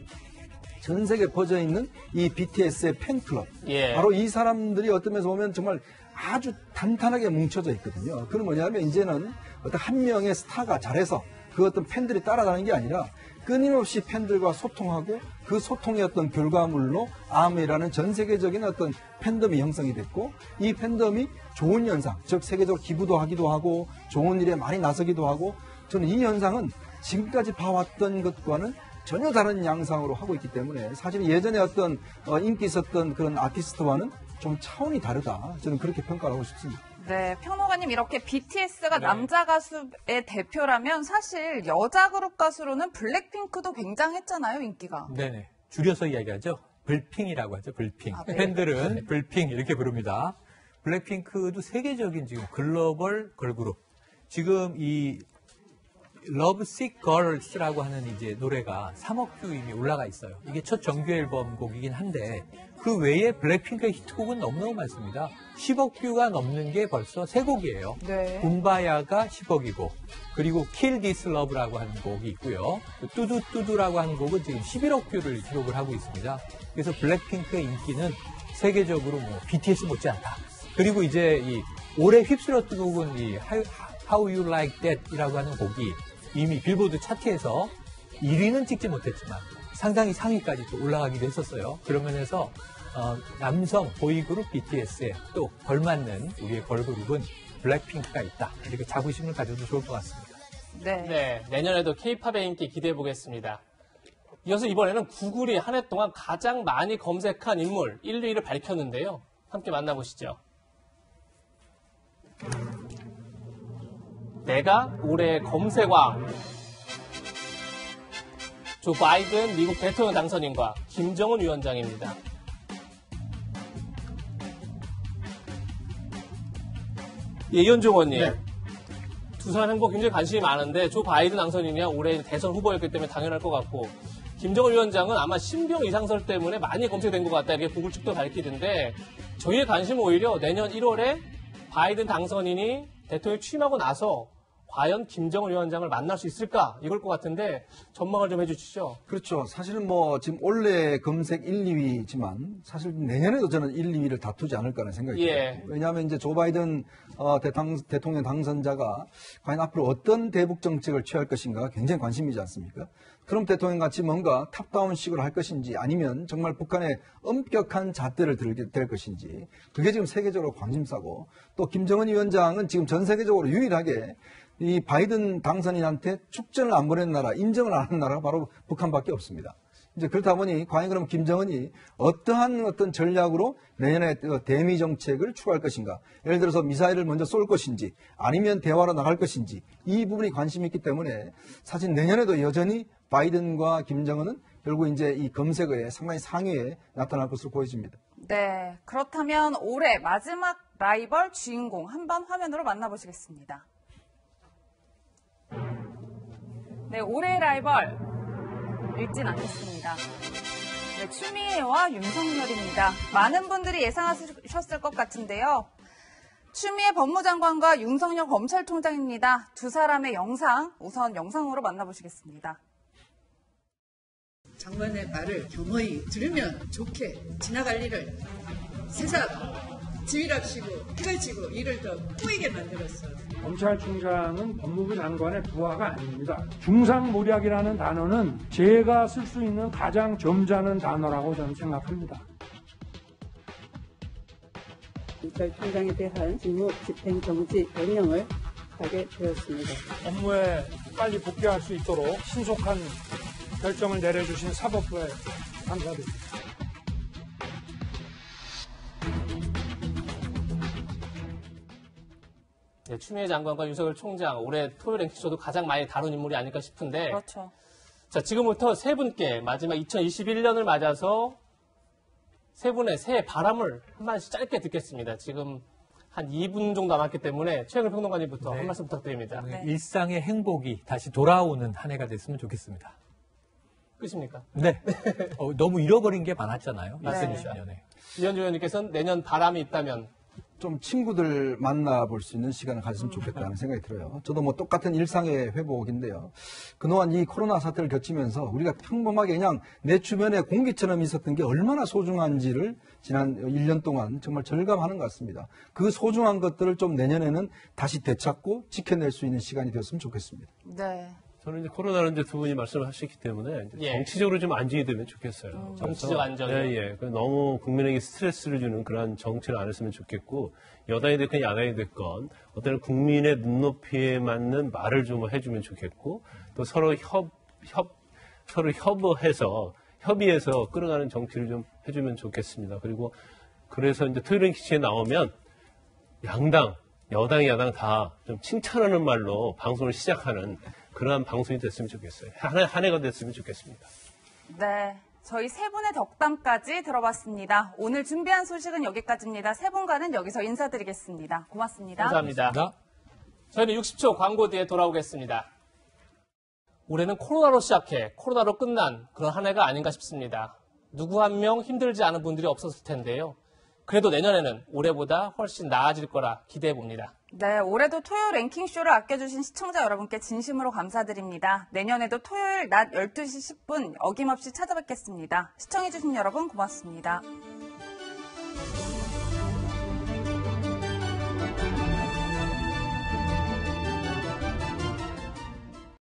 전 세계에 퍼져 있는 이 BTS의 팬클럽 바로 이 사람들이 어떤 면에서 보면 정말 아주 탄탄하게 뭉쳐져 있거든요. 그건 뭐냐면 이제는 어떤 한 명의 스타가 잘해서 그 어떤 팬들이 따라가는 게 아니라 끊임없이 팬들과 소통하고 그 소통의 어떤 결과물로 ARMY라는 전 세계적인 어떤 팬덤이 형성이 됐고 이 팬덤이 좋은 현상, 즉 세계적으로 기부도 하기도 하고 좋은 일에 많이 나서기도 하고 저는 이 현상은 지금까지 봐왔던 것과는 전혀 다른 양상으로 하고 있기 때문에 사실 예전에 어떤 인기 있었던 그런 아티스트와는 좀 차원이 다르다. 저는 그렇게 평가를 하고 싶습니다. 네, 평론가님 이렇게 BTS가 남자 가수의 대표라면 사실 여자 그룹 가수로는 블랙핑크도 굉장했잖아요, 인기가. 네네. 줄여서 이야기하죠. 불핑이라고 하죠. 불핑. 네. 팬들은 불핑 이렇게 부릅니다. 블랙핑크도 세계적인 지금 글로벌 걸그룹. 지금 이 러브식 걸스라고 하는 이제 노래가 3억 뷰 이미 올라가 있어요. 이게 첫 정규 앨범 곡이긴 한데 그 외에 블랙핑크의 히트곡은 너무너무 많습니다. 10억 뷰가 넘는 게 벌써 3곡이에요. 네. 붐바야가 10억이고 그리고 Kill This Love라고 하는 곡이 있고요. 뚜두뚜두라고 하는 곡은 지금 11억 뷰를 기록을 하고 있습니다. 그래서 블랙핑크의 인기는 세계적으로 뭐 BTS 못지않다. 그리고 이제 이 올해 휩쓸었던 곡은 이 How You Like That이라고 하는 곡이 이미 빌보드 차트에서 1위는 찍지 못했지만 상당히 상위까지 또 올라가기도 했었어요. 그런 면에서 남성 보이그룹 BTS에 또 걸맞는 우리의 걸그룹은 블랙핑크가 있다. 이렇게 자부심을 가져도 좋을 것 같습니다. 네. 내년에도 K-팝의 인기 기대해 보겠습니다. 이어서 이번에는 구글이 한 해 동안 가장 많이 검색한 인물 1, 2위를 밝혔는데요. 함께 만나보시죠. 내가 올해의 검색왕. 조 바이든 미국 대통령 당선인과 김정은 위원장입니다. 이현종 의원님. 네. 두 사람 행보 굉장히 관심이 많은데 조 바이든 당선인이야 올해 대선 후보였기 때문에 당연할 것 같고 김정은 위원장은 아마 신병 이상설 때문에 많이 검색된 것 같다. 이게 구글 측도 밝히던데 저희의 관심은 오히려 내년 1월에 바이든 당선인이 대통령에 취임하고 나서 과연 김정은 위원장을 만날 수 있을까? 이걸 것 같은데 전망을 좀 해주시죠. 그렇죠. 사실은 뭐 지금 올해 검색 1, 2위지만 사실 내년에도 저는 1, 2위를 다투지 않을까라는 생각이 들어요. 왜냐하면 이제 조 바이든 대통령 당선자가 과연 앞으로 어떤 대북 정책을 취할 것인가 굉장히 관심이지 않습니까? 트럼프 대통령 같이 뭔가 탑다운식으로 할 것인지 아니면 정말 북한의 엄격한 잣대를 들게 될 것인지 그게 지금 세계적으로 관심사고 또 김정은 위원장은 지금 전 세계적으로 유일하게 이 바이든 당선인한테 축전을 안 보낸 나라, 인정을 안 하는 나라가 바로 북한밖에 없습니다. 이제 그렇다 보니 과연 그럼 김정은이 어떠한 어떤 전략으로 내년에 대미 정책을 추구할 것인가? 예를 들어서 미사일을 먼저 쏠 것인지 아니면 대화로 나갈 것인지 이 부분이 관심이 있기 때문에 사실 내년에도 여전히 바이든과 김정은은 결국 이제 이 검색어에 상당히 상위에 나타날 것으로 보여집니다. 네, 그렇다면 올해 마지막 라이벌 주인공 한번 화면으로 만나보시겠습니다. 네, 올해의 라이벌 읽진 않겠습니다. 네, 추미애와 윤석열입니다. 많은 분들이 예상하셨을 것 같은데요. 추미애 법무장관과 윤석열 검찰총장입니다. 두 사람의 영상, 우선 영상으로 만나보시겠습니다. 장관의 말을 겸허히 들으면 좋게 지나갈 일을 세상 지휘랍시고 해가 지고 일을 더 꼬이게 만들었어요. 검찰총장은 법무부 장관의 부하가 아닙니다. 중상모략이라는 단어는 제가 쓸 수 있는 가장 점잖은 단어라고 저는 생각합니다. 검찰총장에 대한 직무 집행 정지 명령을 하게 되었습니다. 업무에 빨리 복귀할 수 있도록 신속한 결정을 내려주신 사법부에 감사드립니다. 네, 추미애 장관과 윤석열 총장 올해 토요 랭킹쇼도 가장 많이 다룬 인물이 아닐까 싶은데 그렇죠. 자, 지금부터 세 분께 마지막 2021년을 맞아서 세 분의 새해 바람을 한 말씩 짧게 듣겠습니다. 지금 한 2분 정도 남았기 때문에 최영일 평론가님부터 한 말씀 부탁드립니다. 네. 일상의 행복이 다시 돌아오는 한 해가 됐으면 좋겠습니다. 끝입니까? 네. 너무 잃어버린 게 많았잖아요. 맞습니다. 2020년에. 이현주 의원님께서는 내년 바람이 있다면 좀 친구들 만나볼 수 있는 시간을 가졌으면 좋겠다는 생각이 들어요. 저도 뭐 똑같은 일상의 회복인데요. 그동안 이 코로나 사태를 겪으면서 우리가 평범하게 그냥 내 주변에 공기처럼 있었던 게 얼마나 소중한지를 지난 1년 동안 정말 절감하는 것 같습니다. 그 소중한 것들을 좀 내년에는 다시 되찾고 지켜낼 수 있는 시간이 되었으면 좋겠습니다. 네. 저는 이제 코로나는 이제 두 분이 말씀하셨기 때문에 이제 예. 정치적으로 좀 안정이 되면 좋겠어요. 정치적 안정이요? 예. 너무 국민에게 스트레스를 주는 그러한 정치를 안 했으면 좋겠고 여당이 됐건 야당이 됐건 어떤 국민의 눈높이에 맞는 말을 좀 해주면 좋겠고 또 서로 협의해서 끌어가는 정치를 좀 해주면 좋겠습니다. 그리고 그래서 이제 토요일 기치에 나오면 양당, 여당, 야당 다 좀 칭찬하는 말로 방송을 시작하는 그러한 방송이 됐으면 좋겠어요. 한 해가 됐으면 좋겠습니다. 네, 저희 세 분의 덕담까지 들어봤습니다. 오늘 준비한 소식은 여기까지입니다. 세 분과는 여기서 인사드리겠습니다. 고맙습니다. 감사합니다. 저희는 60초 광고 뒤에 돌아오겠습니다. 올해는 코로나로 시작해 코로나로 끝난 그런 한 해가 아닌가 싶습니다. 누구 한 명 힘들지 않은 분들이 없었을 텐데요. 그래도 내년에는 올해보다 훨씬 나아질 거라 기대해 봅니다. 네, 올해도 토요 랭킹쇼를 아껴주신 시청자 여러분께 진심으로 감사드립니다. 내년에도 토요일 낮 12시 10분 어김없이 찾아뵙겠습니다. 시청해주신 여러분 고맙습니다.